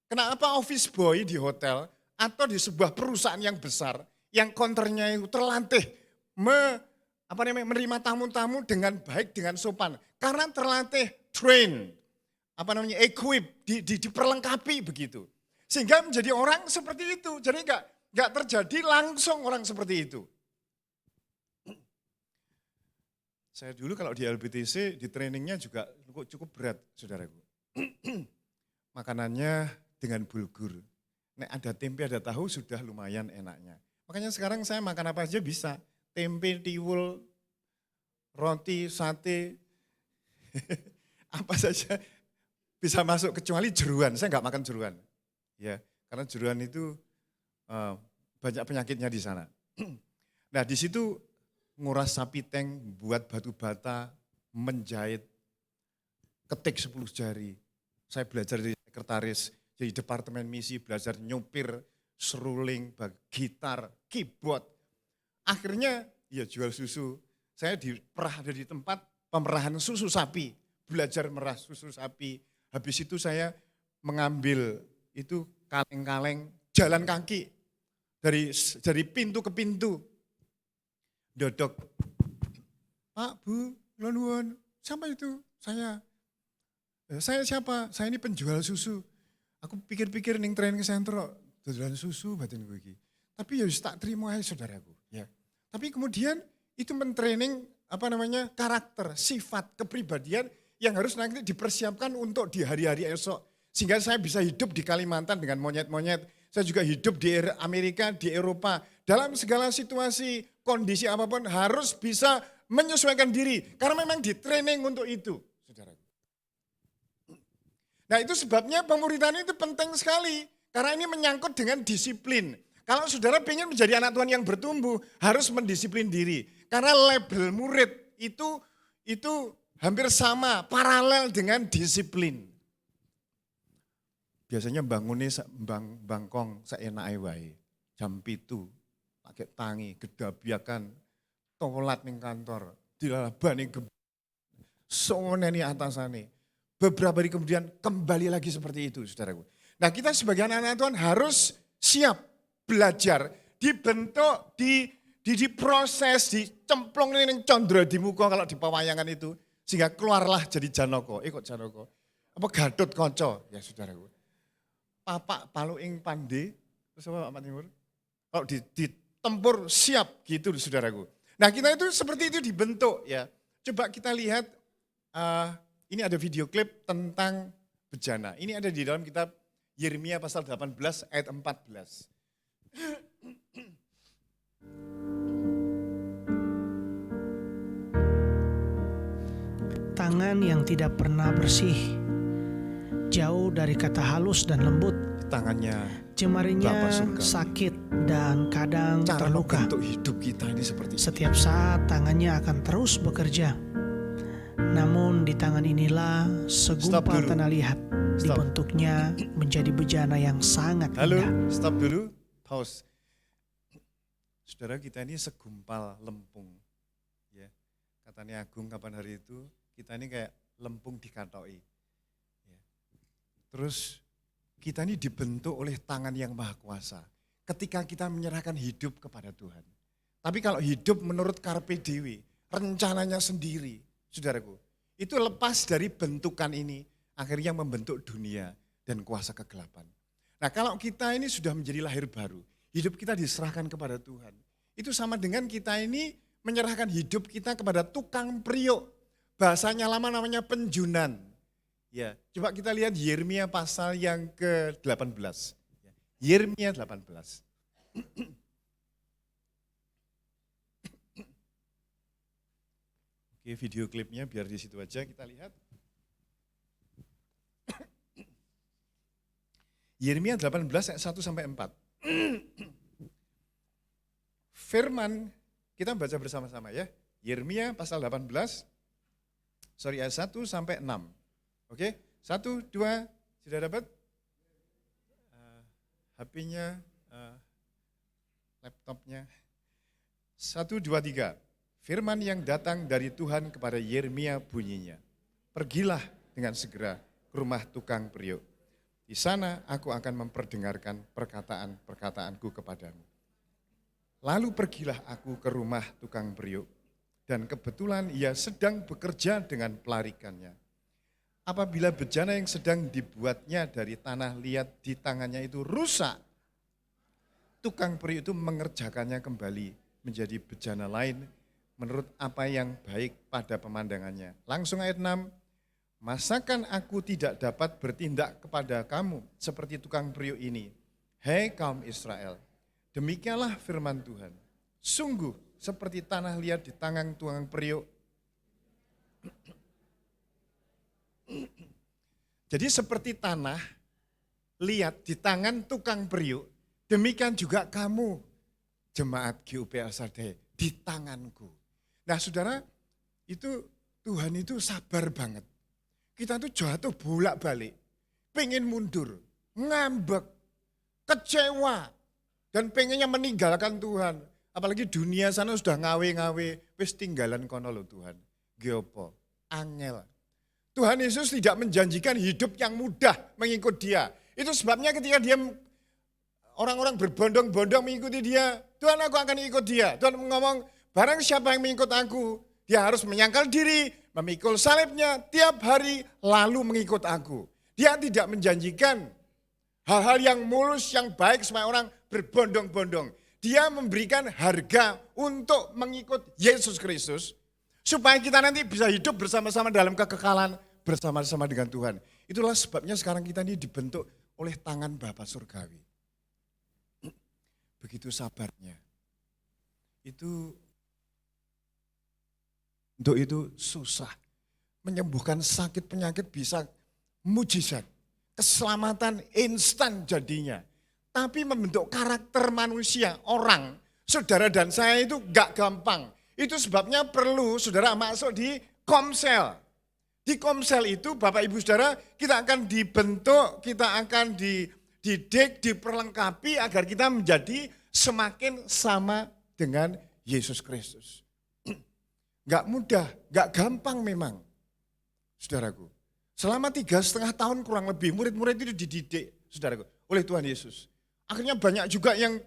Kenapa office boy di hotel atau di sebuah perusahaan yang besar yang counternya itu terlatih menerima tamu-tamu dengan baik, dengan sopan. Karena terlatih, train, equip, diperlengkapi begitu. Sehingga menjadi orang seperti itu. Jadi Nggak terjadi langsung orang seperti itu. Saya dulu kalau di LBTC, di trainingnya juga cukup berat, saudaraku. Makanannya dengan bulgur. Nek ada tempe, ada tahu sudah lumayan enaknya. Makanya sekarang saya makan apa aja bisa. Tempe, tiwul, roti, sate, apa saja bisa masuk kecuali jeruan. Saya nggak makan jeruan. Ya, karena jeruan itu banyak penyakitnya di sana. Nah di situ nguras sapi tank, buat batu bata, menjahit, ketik 10 jari. Saya belajar dari sekretaris, jadi departemen misi, belajar nyupir, seruling, gitar, keyboard. Akhirnya ya jual susu. Saya ada di tempat pemerahan susu sapi, belajar merah susu sapi. Habis itu saya mengambil itu kaleng-kaleng, jalan kaki dari pintu ke pintu. Dodok, Pak, Bu, nuwun, siapa itu? Saya siapa? Saya ini penjual susu. Aku pikir-pikir ning training center, dodolan susu batin gue iki. Tapi ya tak terima aja saudaraku. Ya. Tapi kemudian itu mentraining karakter, sifat, kepribadian yang harus nanti dipersiapkan untuk di hari-hari esok. Sehingga saya bisa hidup di Kalimantan dengan monyet-monyet. Saya juga hidup di Amerika, di Eropa. Dalam segala situasi, kondisi apapun harus bisa menyesuaikan diri. Karena memang di training untuk itu. Saudara. Nah itu sebabnya pemuridan itu penting sekali. Karena ini menyangkut dengan disiplin. Kalau saudara ingin menjadi anak Tuhan yang bertumbuh, harus mendisiplin diri. Karena label murid itu hampir sama, paralel dengan disiplin. Biasanya bangunnya bangkong seenake wae. Jam 7, pakai tangi, gedabiakan, tolat ning kantor, dilalabani songoneni atasane. Beberapa hari kemudian kembali lagi seperti itu, saudaraku. Nah kita sebagai anak-anak Tuhan harus siap belajar, dibentuk, diproses, dicemplung ning condro di muka kalau di pewayangan itu. Sehingga keluarlah jadi Janoko. Kok Janoko? Apa Gatot Kaca, ya saudaraku. Papak paluing pande, terus apa Pak Timur? Kalau ditempur siap gitu saudaraku. Nah kita itu seperti itu dibentuk ya. Coba kita lihat, ini ada video klip tentang bejana. Ini ada di dalam kitab Yeremia pasal 18 ayat 14. Tangan yang tidak pernah bersih, jauh dari kata halus dan lembut. Tangannya Jemarinya sakit dan kadang cara terluka. membentuk hidup kita ini seperti ini. Setiap saat tangannya akan terus bekerja. Namun di tangan inilah segumpal tanah liat dibentuknya menjadi bejana yang sangat Halo, indah. stop dulu, pause. Saudara kita ini segumpal lempung. Ya, katanya Agung kapan hari itu, kita ini kayak lempung dikatoi. Ya. Terus kita ini dibentuk oleh tangan yang maha kuasa. Ketika kita menyerahkan hidup kepada Tuhan. Tapi kalau hidup menurut Carpe Dewi, rencananya sendiri, saudaraku, itu lepas dari bentukan ini, akhirnya membentuk dunia dan kuasa kegelapan. Nah kalau kita ini sudah menjadi lahir baru, hidup kita diserahkan kepada Tuhan. Itu sama dengan kita ini menyerahkan hidup kita kepada tukang priok. Bahasanya lama namanya penjunan. Ya, coba kita lihat Yeremia pasal yang ke-18. Yeremia 18. Oke, video klipnya biar di situ aja kita lihat. Yeremia 18 ayat 1 sampai 4. Firman, kita baca bersama-sama ya. Yeremia pasal 18, ayat 1 sampai 6. Oke, 1, 2, sudah dapat? HP-nya, laptopnya. 1, 2, 3. Firman yang datang dari Tuhan kepada Yeremia bunyinya. Pergilah dengan segera ke rumah tukang priok. Di sana aku akan memperdengarkan perkataan-perkataanku kepadamu. Lalu pergilah aku ke rumah tukang priok. Dan kebetulan ia sedang bekerja dengan pelarikannya. Apabila bejana yang sedang dibuatnya dari tanah liat di tangannya itu rusak, tukang periuk itu mengerjakannya kembali menjadi bejana lain menurut apa yang baik pada pemandangannya. Langsung ayat 6, masakan aku tidak dapat bertindak kepada kamu seperti tukang periuk ini, hei kaum Israel. Demikianlah firman Tuhan, sungguh seperti tanah liat di tangan tukang periuk. Jadi seperti tanah liat di tangan tukang periuk, demikian juga kamu jemaat GUP Alsade di tanganku. Nah saudara, itu Tuhan itu sabar banget. Kita tuh jatuh bolak-balik, pengen mundur, ngambek, kecewa, dan pengennya meninggalkan Tuhan. Apalagi dunia sana sudah ngawe-ngawe, wis tinggalan kono lo Tuhan. Geopo, angel. Tuhan Yesus tidak menjanjikan hidup yang mudah mengikut dia. Itu sebabnya ketika dia orang-orang berbondong-bondong mengikuti dia, Tuhan aku akan ikut dia. Tuhan ngomong, barang siapa yang mengikut aku, dia harus menyangkal diri, memikul salibnya tiap hari lalu mengikut aku. Dia tidak menjanjikan hal-hal yang mulus, yang baik supaya orang berbondong-bondong. Dia memberikan harga untuk mengikut Yesus Kristus supaya kita nanti bisa hidup bersama-sama dalam kekekalan bersama-sama dengan Tuhan. Itulah sebabnya sekarang kita ini dibentuk oleh tangan Bapa Surgawi. Begitu sabarnya. Untuk itu susah. Menyembuhkan sakit penyakit bisa mujizat. Keselamatan instan jadinya. Tapi membentuk karakter manusia, orang, saudara dan saya itu gak gampang. Itu sebabnya perlu saudara masuk di Komsel. Di Komsel itu Bapak Ibu Saudara kita akan dibentuk, kita akan dididik, diperlengkapi agar kita menjadi semakin sama dengan Yesus Kristus. Gak mudah, gak gampang memang, saudaraku. Selama 3,5 tahun kurang lebih murid-murid itu dididik, saudaraku, oleh Tuhan Yesus. Akhirnya banyak juga yang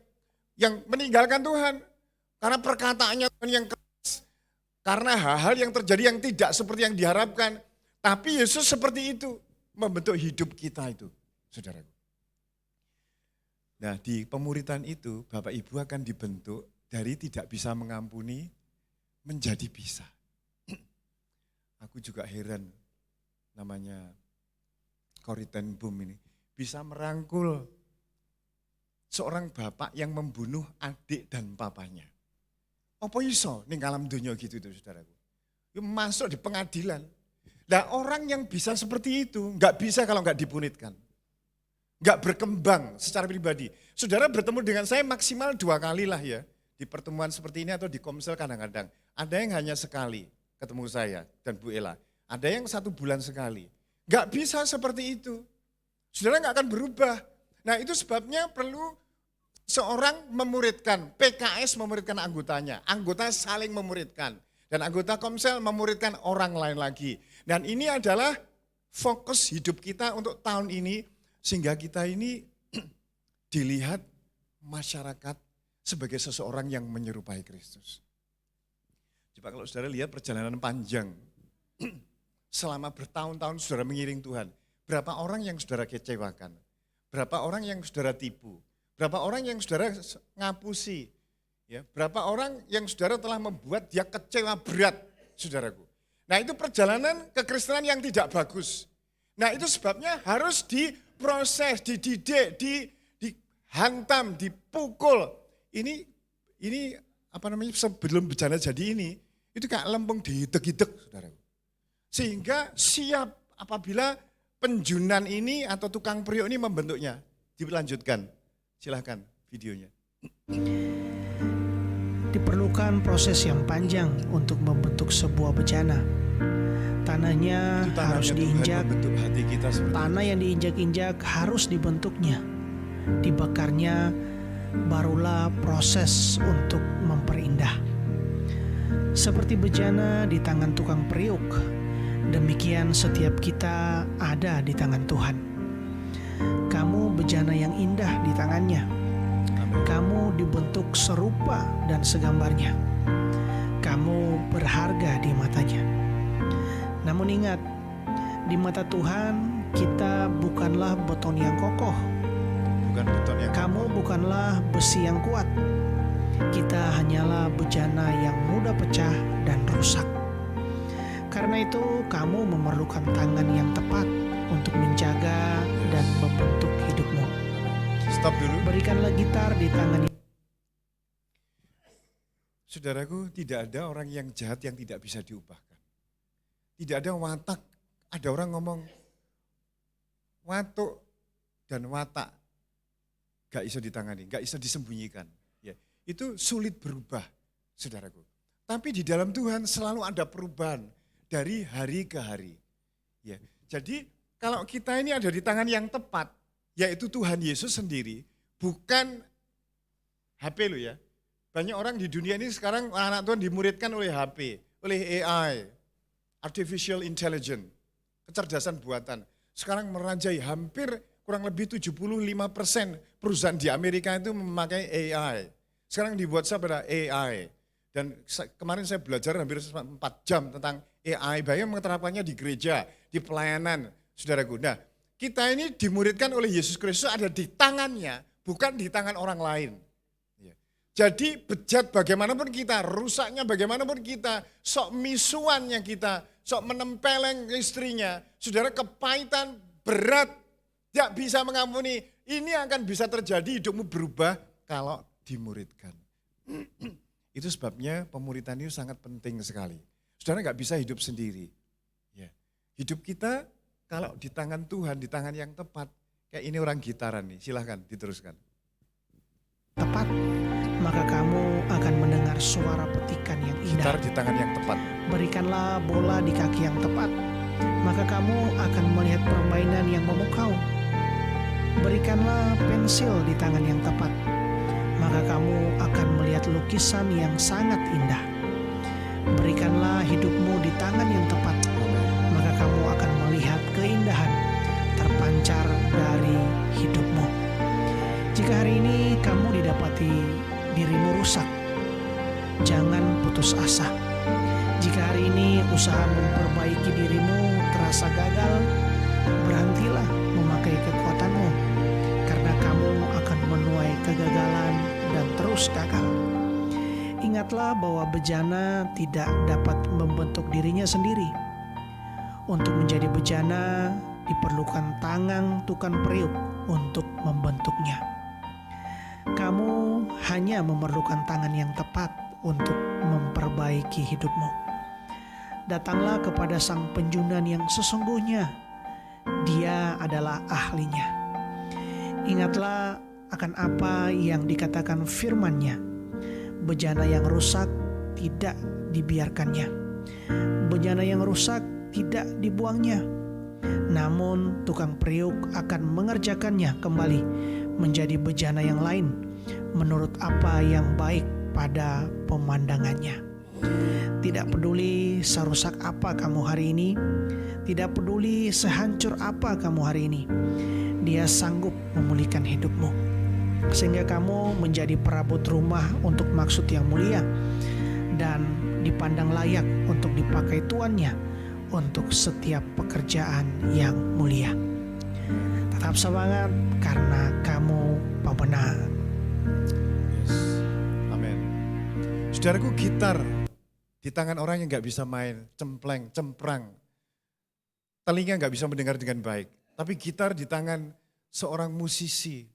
meninggalkan Tuhan. Karena perkataannya Tuhan yang keras, karena hal-hal yang terjadi yang tidak seperti yang diharapkan. Tapi Yesus seperti itu, membentuk hidup kita itu, saudaraku. Nah di pemuritan itu Bapak Ibu akan dibentuk dari tidak bisa mengampuni menjadi bisa. Aku juga heran namanya Corrie ten Boom ini. Bisa merangkul seorang bapak yang membunuh adik dan papanya. Apa iso ning alam dunia gitu itu saudaraku. Masuk di pengadilan. Nah orang yang bisa seperti itu nggak bisa kalau nggak dipunitkan. Nggak berkembang secara pribadi. Saudara bertemu dengan saya maksimal 2 kali lah ya. Di pertemuan seperti ini atau di Komsel kadang-kadang. Ada yang hanya sekali ketemu saya dan Bu Ella. Ada yang 1 bulan sekali. Nggak bisa seperti itu. Saudara nggak akan berubah. Nah itu sebabnya perlu seorang memuridkan, PKS memuridkan anggotanya, anggota saling memuridkan, dan anggota Komsel memuridkan orang lain lagi. Dan ini adalah fokus hidup kita untuk tahun ini, sehingga kita ini dilihat masyarakat sebagai seseorang yang menyerupai Kristus. Coba kalau saudara lihat perjalanan panjang, selama bertahun-tahun saudara mengiring Tuhan, berapa orang yang saudara kecewakan, berapa orang yang saudara tipu, berapa orang yang saudara ngapusi, ya, berapa orang yang saudara telah membuat dia kecewa berat, saudaraku. Nah itu perjalanan kekristenan yang tidak bagus. Nah itu sebabnya harus diproses, dididik, dihantam, dipukul. Ini apa namanya sebelum bencana jadi ini, itu kayak lempeng dihidek-hidek, saudaraku. Sehingga siap apabila penjunan ini atau tukang periuk ini membentuknya. Dilanjutkan. Silahkan videonya. Diperlukan proses yang panjang untuk membentuk sebuah bejana. Tanahnya harus diinjak, tanah yang diinjak-injak harus dibentuknya. Dibakarnya barulah proses untuk memperindah. Seperti bejana di tangan tukang periuk, demikian setiap kita ada di tangan Tuhan. Kamu bejana yang indah di tangannya. Kamu dibentuk serupa dan segambarnya. Kamu berharga di matanya. Namun ingat, di mata Tuhan kita bukanlah beton yang kokoh. bukan beton yang Kamu bukanlah besi yang kuat. Kita hanyalah bejana yang mudah pecah dan rusak. Karena itu kamu memerlukan tangan yang tepat untuk menjaga dan membentuk hidupmu. Stop dulu. Berikanlah gitar di tangan. Saudaraku, tidak ada orang yang jahat yang tidak bisa diubahkan. Tidak ada watak, ada orang ngomong watuk dan watak gak bisa ditangani, gak bisa disembunyikan. Ya, itu sulit berubah, saudaraku. Tapi di dalam Tuhan selalu ada perubahan dari hari ke hari. Ya, jadi kalau kita ini ada di tangan yang tepat, yaitu Tuhan Yesus sendiri, bukan HP lo ya. Banyak orang di dunia ini sekarang anak Tuhan dimuridkan oleh HP, oleh AI, Artificial Intelligence, kecerdasan buatan. Sekarang merajai hampir kurang lebih 75% perusahaan di Amerika itu memakai AI. Sekarang di WhatsApp ada AI. Dan kemarin saya belajar hampir 4 jam tentang AI, bagaimana menerapkannya di gereja, di pelayanan, saudaraku. Nah, kita ini dimuridkan oleh Yesus Kristus ada di tangannya, bukan di tangan orang lain. Jadi bejat bagaimanapun kita, rusaknya bagaimanapun kita, sok misuannya kita, sok menempeleng istrinya, saudara kepahitan berat, tidak bisa mengampuni, ini akan bisa terjadi hidupmu berubah kalau dimuridkan. Itu sebabnya pemuridan itu sangat penting sekali. Saudara nggak bisa hidup sendiri. Ya. Hidup kita kalau di tangan Tuhan, di tangan yang tepat, kayak ini orang gitaran nih, silahkan diteruskan. Tepat, maka kamu akan mendengar suara petikan yang Gitar indah. di tangan yang tepat. Berikanlah bola di kaki yang tepat, maka kamu akan melihat permainan yang memukau. Berikanlah pensil di tangan yang tepat, maka kamu akan melihat lukisan yang sangat indah. Berikanlah hidupmu di tangan yang tepat, maka kamu akan melihat keindahan terpancar dari hidupmu. Jika hari ini kamu didapati dirimu rusak, jangan putus asa. Jika hari ini usaha memperbaiki dirimu terasa gagal, berhentilah memakai kekuatanmu, karena kamu akan menuai kegagalan dan terus gagal. Ingatlah bahwa bejana tidak dapat membentuk dirinya sendiri. Untuk menjadi bejana diperlukan tangan tukang periuk untuk membentuknya. Kamu hanya memerlukan tangan yang tepat untuk memperbaiki hidupmu. Datanglah kepada Sang Penjunan yang sesungguhnya. Dia adalah ahlinya. Ingatlah akan apa yang dikatakan firman-Nya. Bejana yang rusak tidak dibiarkannya. Bejana yang rusak tidak dibuangnya. Namun tukang periuk akan mengerjakannya kembali menjadi bejana yang lain menurut apa yang baik pada pemandangannya. Tidak peduli serusak apa kamu hari ini, tidak peduli sehancur apa kamu hari ini, Dia sanggup memulihkan hidupmu sehingga kamu menjadi perabot rumah untuk maksud yang mulia dan dipandang layak untuk dipakai tuannya untuk setiap pekerjaan yang mulia. Tetap semangat karena kamu pemenang. Yes. Amin. Saudaraku, gitar di tangan orang yang gak bisa main, cempleng, cemprang. Telinga gak bisa mendengar dengan baik. Tapi gitar di tangan seorang musisi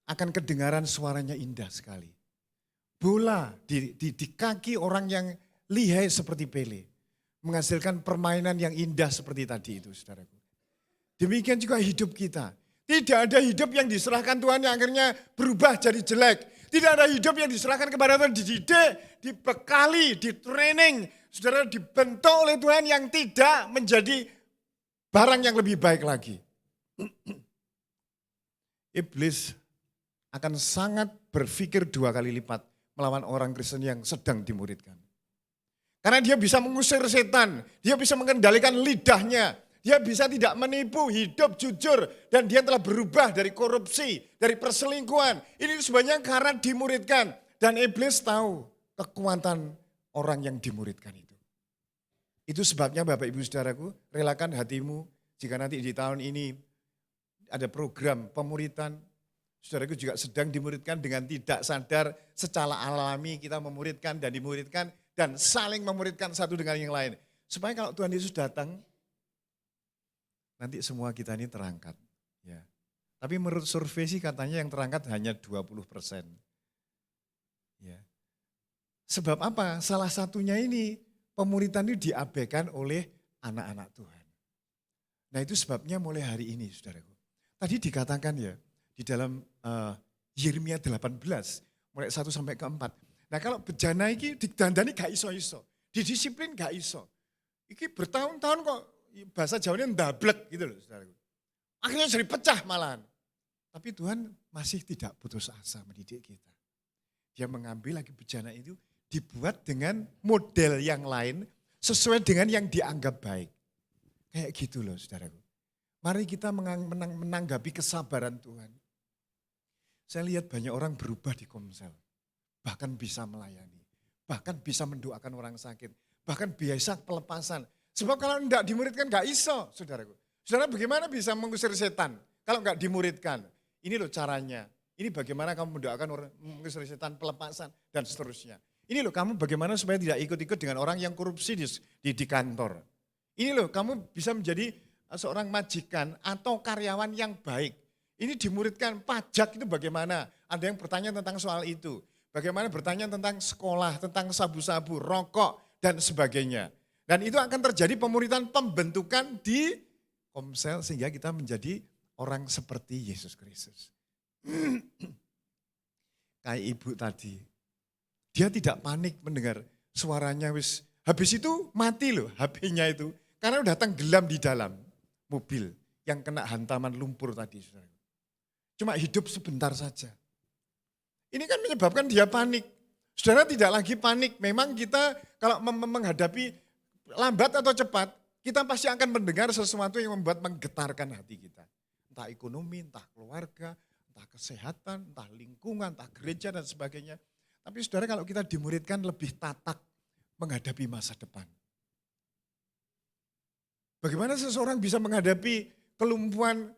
akan kedengaran suaranya indah sekali. Bola di kaki orang yang lihai seperti Pele menghasilkan permainan yang indah seperti tadi itu, saudaraku. Demikian juga hidup kita. Tidak ada hidup yang diserahkan Tuhan yang akhirnya berubah jadi jelek. Tidak ada hidup yang diserahkan kepada Tuhan, dididik, dibekali, ditraining. Saudara, dibentuk oleh Tuhan yang tidak menjadi barang yang lebih baik lagi. Iblis akan sangat berpikir 2 kali lipat melawan orang Kristen yang sedang dimuridkan. Karena dia bisa mengusir setan, dia bisa mengendalikan lidahnya, dia bisa tidak menipu, hidup jujur, dan dia telah berubah dari korupsi, dari perselingkuhan. Ini sebenarnya karena dimuridkan, dan iblis tahu kekuatan orang yang dimuridkan itu. Itu sebabnya Bapak Ibu Saudaraku, relakan hatimu jika nanti di tahun ini ada program pemuritan. Saudaraku juga sedang dimuridkan dengan tidak sadar, secara alami kita memuridkan dan dimuridkan dan saling memuridkan satu dengan yang lain. Supaya kalau Tuhan Yesus datang, nanti semua kita ini terangkat. Ya. Tapi menurut survei sih katanya yang terangkat hanya 20%. Ya. Sebab apa? Salah satunya ini pemuritan itu diabaikan oleh anak-anak Tuhan. Nah itu sebabnya mulai hari ini saudaraku. Tadi dikatakan ya di dalam Yeremia 18 mulai 1 sampai ke 4. Nah kalau bejana ini didandani gak iso-iso, didisiplin gak iso. Iki bertahun-tahun kok bahasa Jawanya ndablek gitu loh saudaraku. Akhirnya jadi pecah malahan. Tapi Tuhan masih tidak putus asa mendidik kita. Dia mengambil lagi bejana itu dibuat dengan model yang lain sesuai dengan yang dianggap baik. Kayak gitu loh saudaraku. Mari kita menanggapi kesabaran Tuhan. Saya lihat banyak orang berubah di Komsel. Bahkan bisa melayani. Bahkan bisa mendoakan orang sakit. Bahkan biasa pelepasan. Sebab kalau enggak dimuridkan enggak iso saudaraku. Saudara bagaimana bisa mengusir setan kalau enggak dimuridkan? Ini loh caranya. Ini bagaimana kamu mendoakan orang mengusir setan, pelepasan dan seterusnya. Ini loh kamu bagaimana supaya tidak ikut-ikut dengan orang yang korupsi di kantor. Ini loh kamu bisa menjadi seorang majikan atau karyawan yang baik. Ini dimuridkan pajak itu bagaimana? Ada yang bertanya tentang soal itu. Bagaimana bertanya tentang sekolah, tentang sabu-sabu, rokok, dan sebagainya. Dan itu akan terjadi pemuritan pembentukan di Komsel sehingga kita menjadi orang seperti Yesus Kristus. Kayak ibu tadi. Dia tidak panik mendengar suaranya wis. Habis itu mati loh HP-nya itu. Karena udah tenggelam di dalam mobil yang kena hantaman lumpur tadi. Cuma hidup sebentar saja. Ini kan menyebabkan dia panik. Saudara tidak lagi panik. Memang kita kalau menghadapi lambat atau cepat, kita pasti akan mendengar sesuatu yang membuat menggetarkan hati kita. Entah ekonomi, entah keluarga, entah kesehatan, entah lingkungan, entah gereja dan sebagainya. Tapi saudara kalau kita dimuridkan lebih tatak menghadapi masa depan. Bagaimana seseorang bisa menghadapi kelumpuhan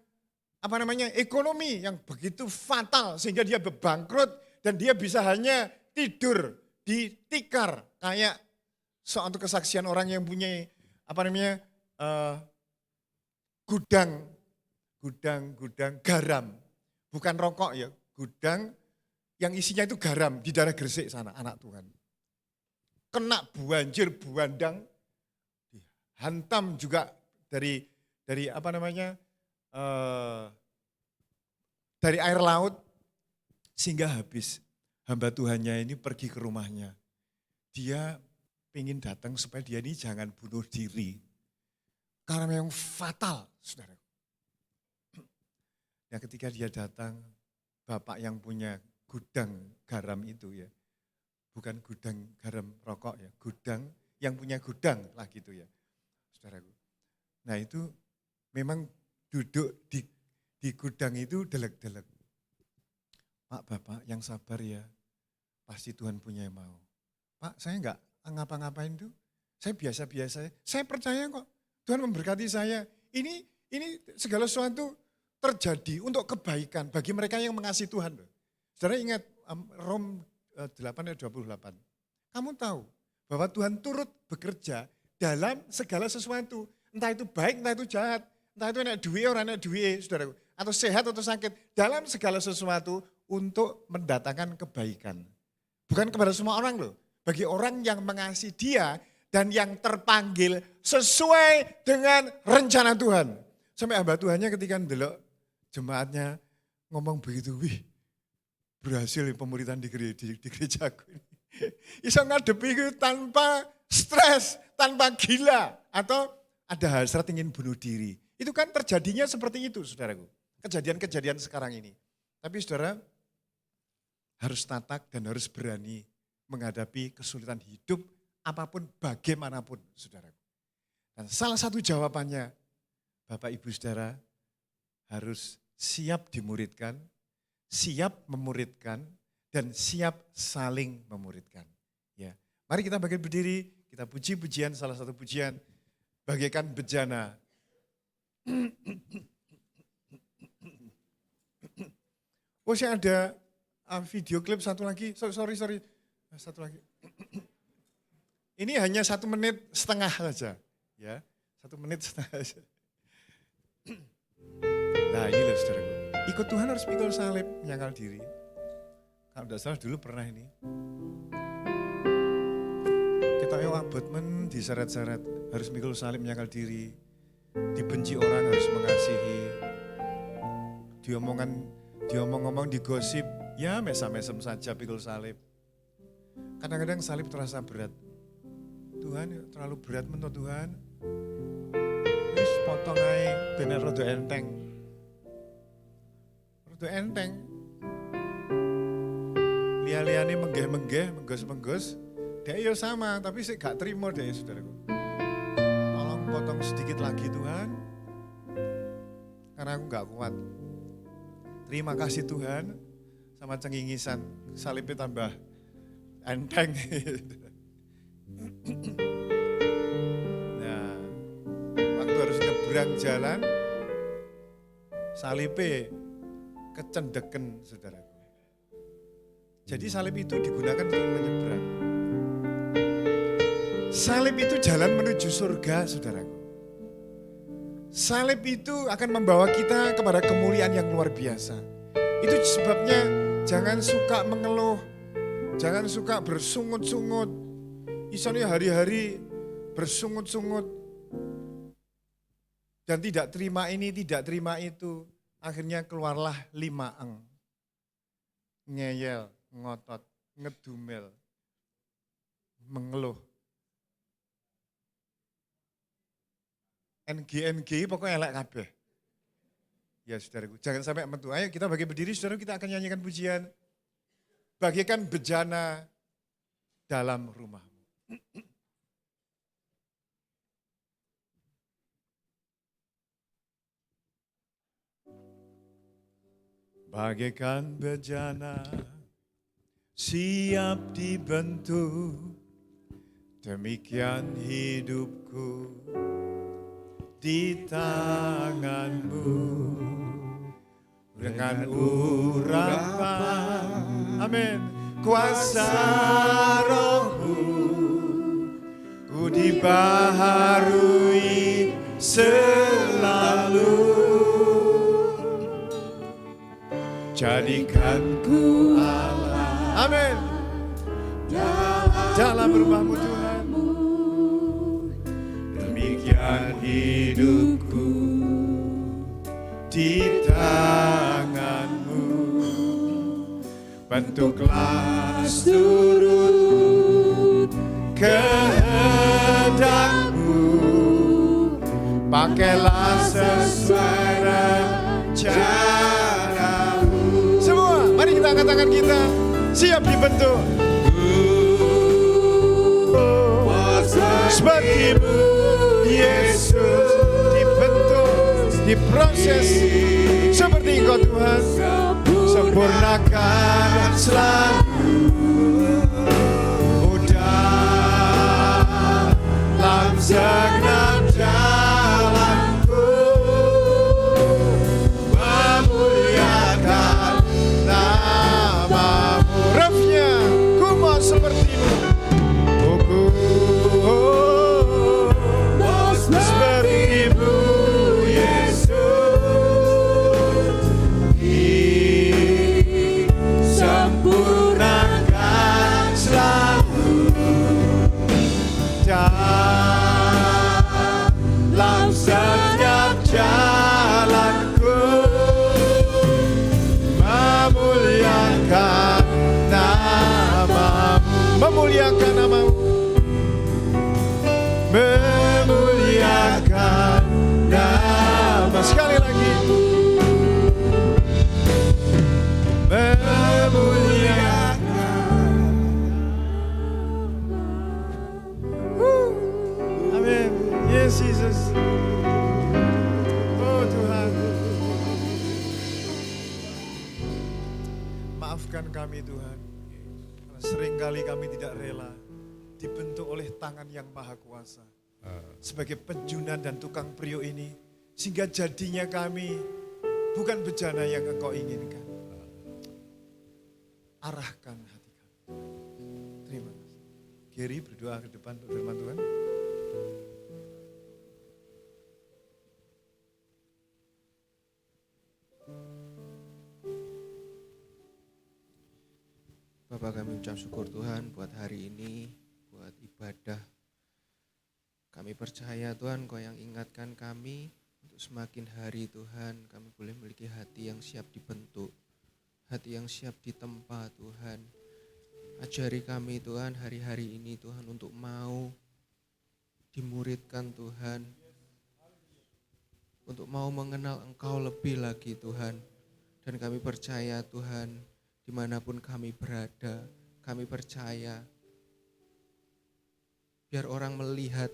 ekonomi yang begitu fatal sehingga dia bangkrut dan dia bisa hanya tidur di tikar kayak suatu kesaksian orang yang punya gudang garam, bukan rokok ya, gudang yang isinya itu garam di daerah Gresik sana, anak Tuhan. Kena banjir buandang, hantam juga dari air laut sehingga habis. Hamba Tuhannya ini pergi ke rumahnya. Dia ingin datang supaya dia ini jangan bunuh diri. Karena memang fatal, saudara. Ya ketika dia datang, bapak yang punya gudang garam itu ya, bukan gudang garam rokok ya, gudang yang punya gudang lah gitu ya, saudaraku. Nah itu memang duduk di gudang itu delek-delek. Pak, bapak yang sabar ya, pasti Tuhan punya yang mau. Pak, saya enggak ngapa-ngapain tuh, saya biasa-biasa, saya percaya kok Tuhan memberkati saya. Ini segala sesuatu terjadi untuk kebaikan bagi mereka yang mengasihi Tuhan. Saudara ingat Rom 8:28. Kamu tahu bahwa Tuhan turut bekerja dalam segala sesuatu. Entah itu baik, entah itu jahat. Entah itu enak duit, orang enak duit, saudaraku. Atau sehat atau sakit. Dalam segala sesuatu untuk mendatangkan kebaikan. Bukan kepada semua orang loh. Bagi orang yang mengasihi dia dan yang terpanggil sesuai dengan rencana Tuhan. Sampai hamba Tuhannya ketika ndelok jemaatnya ngomong begitu, wih berhasil pemuritan di gerejaku ini. Bisa ngadepi itu tanpa stres, tanpa gila, atau ada hasrat ingin bunuh diri. Itu kan terjadinya seperti itu saudaraku. Kejadian-kejadian sekarang ini. Tapi saudara harus tatak dan harus berani menghadapi kesulitan hidup apapun bagaimanapun saudaraku. Dan salah satu jawabannya Bapak Ibu Saudara harus siap dimuridkan, siap memuridkan, dan siap saling memuridkan. Ya, mari kita bangkit berdiri, kita puji pujian, salah satu pujian bagaikan bejana. Oh, saya ada video klip satu lagi. Sorry. Satu lagi. Ini hanya 1 menit setengah saja. Ya, 1 menit setengah saja. Nah ini loh saudaraku. Ikut Tuhan harus pikul salib, menyangkal diri. Kalau tidak salah dulu pernah ini. Kita abot diseret-seret. Harus pikul salib, menyangkal diri. Dibenci orang harus mengasihi. Diomong-omong, digosip. Ya mesem-mesem saja pikul salib. Kadang-kadang salib terasa berat. Tuhan terlalu berat menurut Tuhan. Wis potong aja bener rada enteng. Rada enteng. Lia-liane menggeh-menggeh, menggos-menggos. Dia ya sama, tapi saya gak terima deh saudaraku. Tolong potong sedikit lagi Tuhan. Karena aku gak kuat. Terima kasih Tuhan. Sama cengingisan, salibnya tambah enteng. Nah, waktu harus nyebrang jalan, salibnya kecendeken, saudaraku. Jadi salib itu digunakan untuk menyeberang. Salib itu jalan menuju surga, saudaraku. Salib itu akan membawa kita kepada kemuliaan yang luar biasa. Itu sebabnya jangan suka mengeluh, jangan suka bersungut-sungut. Isanya hari-hari bersungut-sungut dan tidak terima ini, tidak terima itu. Akhirnya keluarlah 5 eng. Ngeyel, ngotot, ngedumel, mengeluh. NG pokoknya elek kabeh. Ya saudaraku, jangan sampai metu. Ayo kita bagi berdiri, saudara, kita akan nyanyikan pujian. Bagikan bejana dalam rumahmu. Bagaikan bejana siap dibentuk, demikian hidupku di tanganmu. Dengan urapan, amin, kuasa rohmu, ku dibaharui selalu. Jadikan ku Allah, amin, dalam rumahmu Tuhan. Demikian hidupku di tanganmu. Bentuklah turut kehendakmu, pakailah sesuai rencanamu. Semua, mari kita angkat tangan kita, siap dibentuk. Sebagimu Yesus dibentuk, diproses seperti Engkau Tuhan. Sempurnakan selalu dalam segenap jalanku, memuliakan namamu. Refnya, ku mau sepertimu, sepertimu Yesus. Sempurnakan selalu dalam setiap jalanku, memuliakan namamu, memuliakan namamu, memuliakan nama. Sekali lagi, memuliakan. Amin. Yes, Jesus. Oh Tuhan, maafkan kami Tuhan, karena seringkali kami tidak rela dibentuk oleh tangan yang maha kuasa sebagai penjunan dan tukang priuk ini, sehingga jadinya kami bukan bejana yang Engkau inginkan. arahkan hati kami. Terima kasih. Gary berdoa ke depan untuk firman Tuhan. Bapak, kami ucap syukur Tuhan buat hari ini, buat ibadah. Kami percaya Tuhan Kau yang ingatkan kami untuk semakin hari Tuhan kami boleh memiliki hati yang siap dibentuk, hati yang siap ditempa Tuhan. Ajari kami Tuhan hari-hari ini Tuhan untuk mau dimuridkan Tuhan, untuk mau mengenal Engkau lebih lagi Tuhan. Dan kami percaya Tuhan, dimanapun kami berada, kami percaya biar orang melihat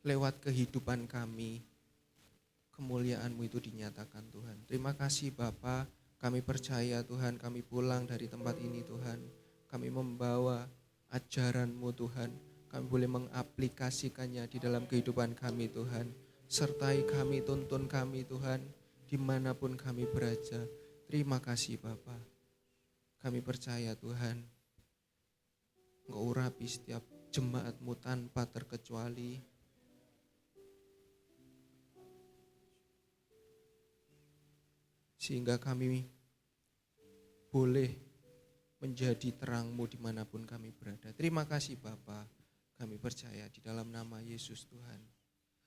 lewat kehidupan kami, kemuliaan-Mu itu dinyatakan Tuhan. Terima kasih Bapa, kami percaya Tuhan, kami pulang dari tempat ini Tuhan, kami membawa ajaran-Mu Tuhan, kami boleh mengaplikasikannya di dalam kehidupan kami Tuhan. Sertai kami, tuntun kami Tuhan, dimanapun kami berada. Terima kasih Bapa. Kami percaya Tuhan, Engkau urapi setiap jemaat-Mu tanpa terkecuali. Sehingga kami boleh menjadi terang-Mu dimanapun kami berada. Terima kasih Bapa. Kami percaya di dalam nama Yesus Tuhan.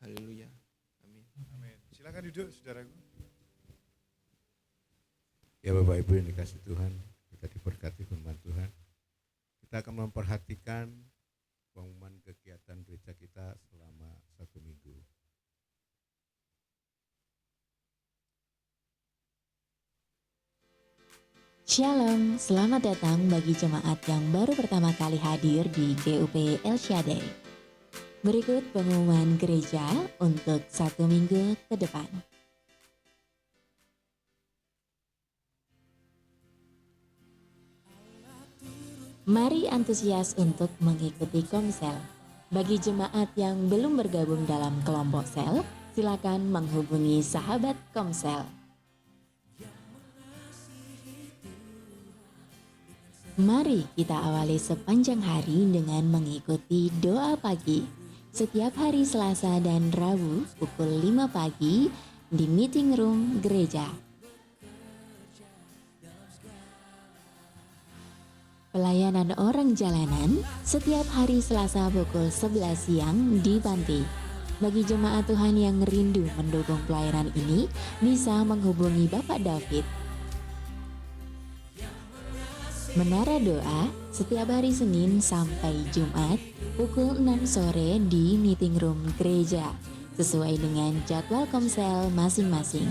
Haleluya. Amin. Amin. Silakan duduk saudaraku. Ya Bapak Ibu yang dikasih Tuhan, kita diberkati firman Tuhan. Kita akan memperhatikan pengumuman kegiatan gereja kita selama 1 minggu. Shalom, selamat datang bagi jemaat yang baru pertama kali hadir di GUP El Shaddai. Berikut pengumuman gereja untuk 1 minggu ke depan. Mari antusias untuk mengikuti komsel. Bagi jemaat yang belum bergabung dalam kelompok sel, silakan menghubungi sahabat komsel. Mari kita awali sepanjang hari dengan mengikuti doa pagi. Setiap hari Selasa dan Rabu pukul 5 pagi di meeting room gereja. Pelayanan orang jalanan setiap hari Selasa pukul 11 siang di Panti. Bagi jemaat Tuhan yang rindu mendukung pelayanan ini, bisa menghubungi Bapak David. Menara Doa setiap hari Senin sampai Jumat pukul 6 sore di meeting room gereja sesuai dengan jadwal komsel masing-masing.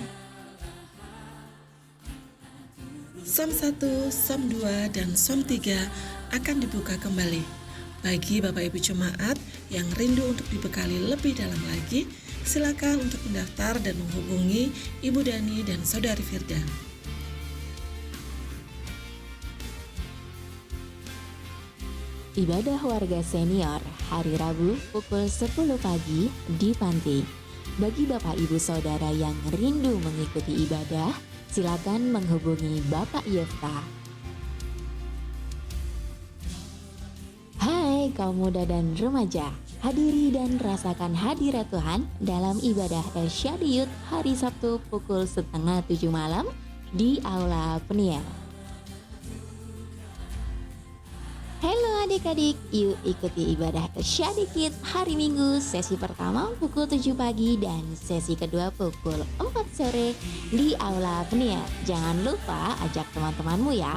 Som 1, Som 2, dan Som 3 akan dibuka kembali. Bagi Bapak Ibu Jemaat yang rindu untuk dibekali lebih dalam lagi, silakan untuk mendaftar dan menghubungi Ibu Dani dan Saudari Firda. Ibadah warga senior hari Rabu pukul 10 pagi di Panti. Bagi Bapak Ibu Saudara yang rindu mengikuti ibadah, silakan menghubungi Bapak Yefta. Hai kaum muda dan remaja, hadiri dan rasakan hadirat Tuhan dalam ibadah El Shaddai Youth hari Sabtu pukul 6:30 malam di Aula Peniel. Halo adik-adik, yuk ikuti ibadah El Shaddai Kids hari Minggu sesi pertama pukul 7 pagi dan sesi kedua pukul 4 sore di Aula Peniel. Jangan lupa ajak teman-temanmu ya.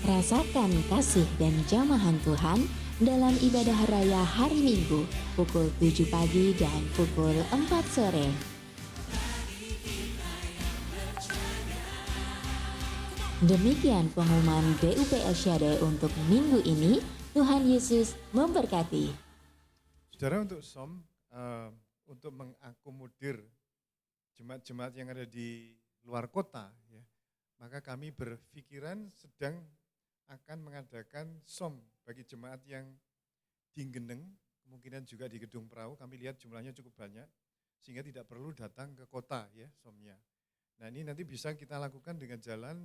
Rasakan kasih dan jamahan Tuhan dalam ibadah raya hari Minggu pukul 7 pagi dan pukul 4 sore. Demikian pengumuman GUP El Shaddai untuk minggu ini. Tuhan Yesus memberkati. Saudara, untuk SOM, untuk mengakomodir jemaat-jemaat yang ada di luar kota, ya, maka kami berpikiran sedang akan mengadakan SOM bagi jemaat yang di Geneng, kemungkinan juga di Gedung Perahu. Kami lihat jumlahnya cukup banyak. sehingga tidak perlu datang ke kota ya somnya. Nah ini nanti bisa kita lakukan dengan jalan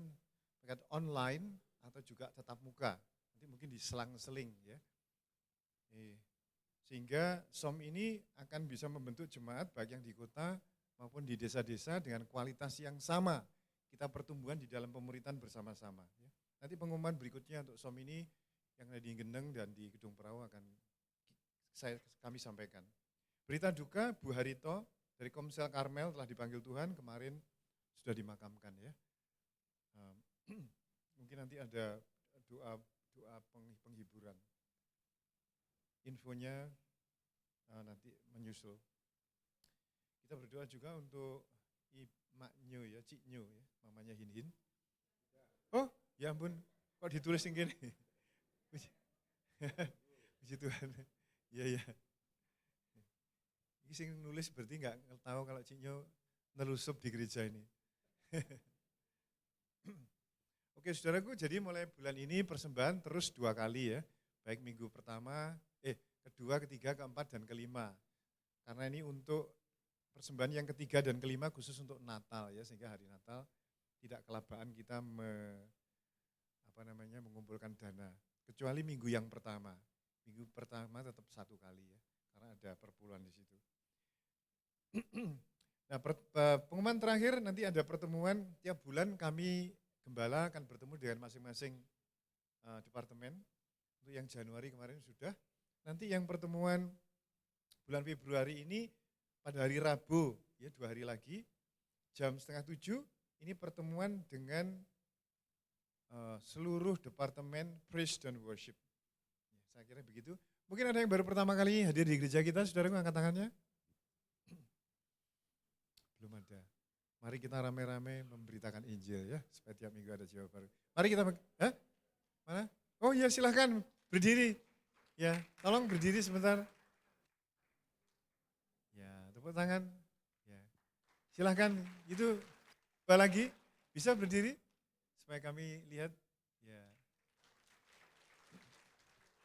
online atau juga tatap muka. Nanti mungkin diselang-seling ya. Sehingga som ini akan bisa membentuk jemaat baik yang di kota maupun di desa-desa dengan kualitas yang sama. Kita pertumbuhan di dalam pemuritan bersama-sama. Ya. Nanti pengumuman berikutnya untuk som ini yang ada di Gendeng dan di Gedung Perahu akan kami sampaikan. Berita duka, Bu Harito dari Komsel Karmel telah dipanggil Tuhan, kemarin sudah dimakamkan ya. Mungkin nanti ada doa penghiburan. Infonya nanti menyusul. Kita berdoa juga untuk Mak Nyo ya, Cik Nyo ya, mamanya Hin. Oh, ya ampun, kok ditulis yang gini? Puji Tuhan. Iya, iya. Ini sing nulis berarti nggak tahu kalau Cik Nyo nelusup di gereja ini. Oke, saudaraku, jadi mulai bulan ini persembahan terus 2 kali ya. Baik minggu pertama, kedua, ketiga, keempat, dan kelima. Karena ini untuk persembahan yang ketiga dan kelima khusus untuk Natal ya, sehingga hari Natal tidak kelabaan kita mengumpulkan dana. Kecuali minggu yang pertama. Minggu pertama tetap 1 kali ya, karena ada perpuluhan di situ. Nah, pengumuman terakhir nanti ada pertemuan tiap bulan kami gembala akan bertemu dengan masing-masing departemen. Untuk yang Januari kemarin sudah. Nanti yang pertemuan bulan Februari ini pada hari Rabu, ya 2 hari lagi, jam 6:30, ini pertemuan dengan seluruh departemen Praise dan Worship. Ya, saya kira begitu. Mungkin ada yang baru pertama kali hadir di gereja kita, saudaraku angkat tangannya. Belum ada. Mari kita rame-rame memberitakan Injil ya, supaya tiap minggu ada jiwa baru. Mari kita, mana? Oh iya silahkan berdiri. Ya, tolong berdiri sebentar. Ya, tepuk tangan. Ya. Silahkan, itu lagi bisa berdiri supaya kami lihat. Ya.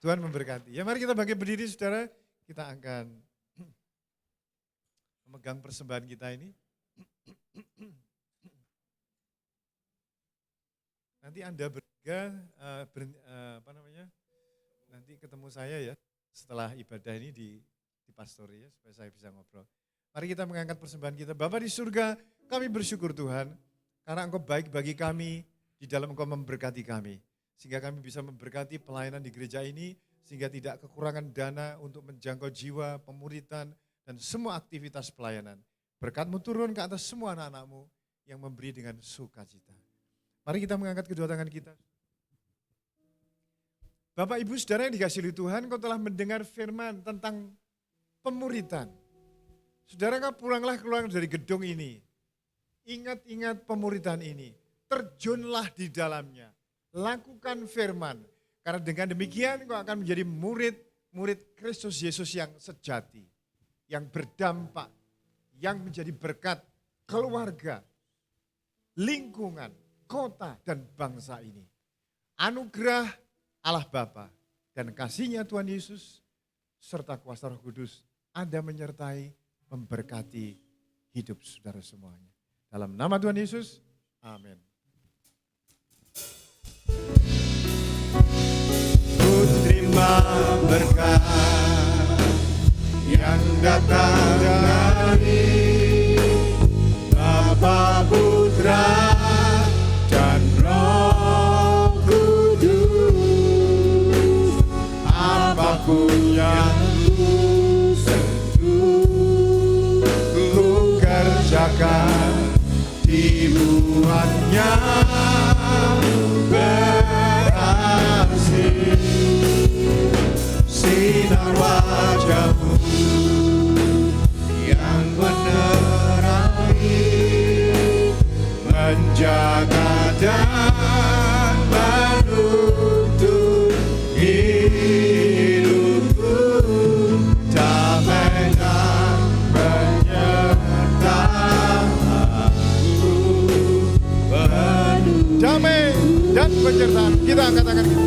Tuhan memberkati. Ya, mari kita bangkit berdiri, saudara. Kita akan memegang persembahan kita ini. Nanti Anda bertiga, nanti ketemu saya ya setelah ibadah ini di pastori ya, supaya saya bisa ngobrol. Mari kita mengangkat persembahan kita. Bapa di surga, kami bersyukur Tuhan, karena Engkau baik bagi kami, di dalam Engkau memberkati kami. Sehingga kami bisa memberkati pelayanan di gereja ini, sehingga tidak kekurangan dana untuk menjangkau jiwa, pemuritan, dan semua aktivitas pelayanan. Berkat-Mu turun ke atas semua anak-anak-Mu yang memberi dengan sukacita. Mari kita mengangkat kedua tangan kita. Bapak, Ibu, Saudara yang dikasihi Tuhan, Kau telah mendengar firman tentang pemuritan. Saudara, Kau pulanglah keluar dari gedung ini. Ingat-ingat pemuritan ini. Terjunlah di dalamnya. Lakukan firman. Karena dengan demikian Kau akan menjadi murid Kristus Yesus yang sejati. Yang berdampak. Yang menjadi berkat keluarga, lingkungan, kota, dan bangsa ini. Anugerah Allah Bapa dan kasih-Nya Tuhan Yesus serta kuasa Roh Kudus ada menyertai, memberkati hidup saudara semuanya. Dalam nama Tuhan Yesus, amin. Ku terima berkat yang datang dari Bapa, Putra, dan Roh Kudus. Apapun yang ku sentuh, ku kerjakan dibuatnya berhasil. Sinar wajah-Mu yang menerangi, menjaga dan menuntun hidupku. Damai dan penyertaan-Mu penuh. Damai dan penyertaan. Kita angkat tangan kita.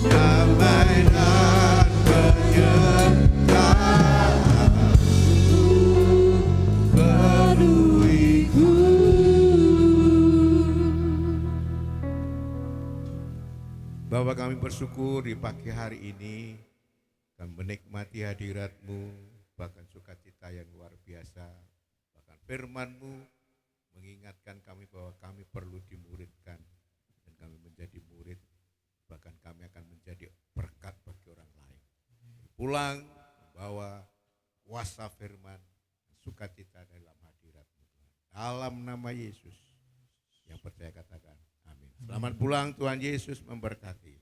Damai dan penyertaan Bapa, kami bersyukur di pagi hari ini kami menikmati hadirat-Mu, bahkan sukacita yang luar biasa, bahkan firman-Mu mengingatkan kami bahwa kami perlu dimuridkan dan kami menjadi murid, bahkan kami akan menjadi berkat bagi orang lain. Pulang membawa kuasa firman, sukacita dalam hadirat-Mu Tuhan. Dalam nama Yesus, yang percaya katakan amin. Selamat pulang, Tuhan Yesus memberkati.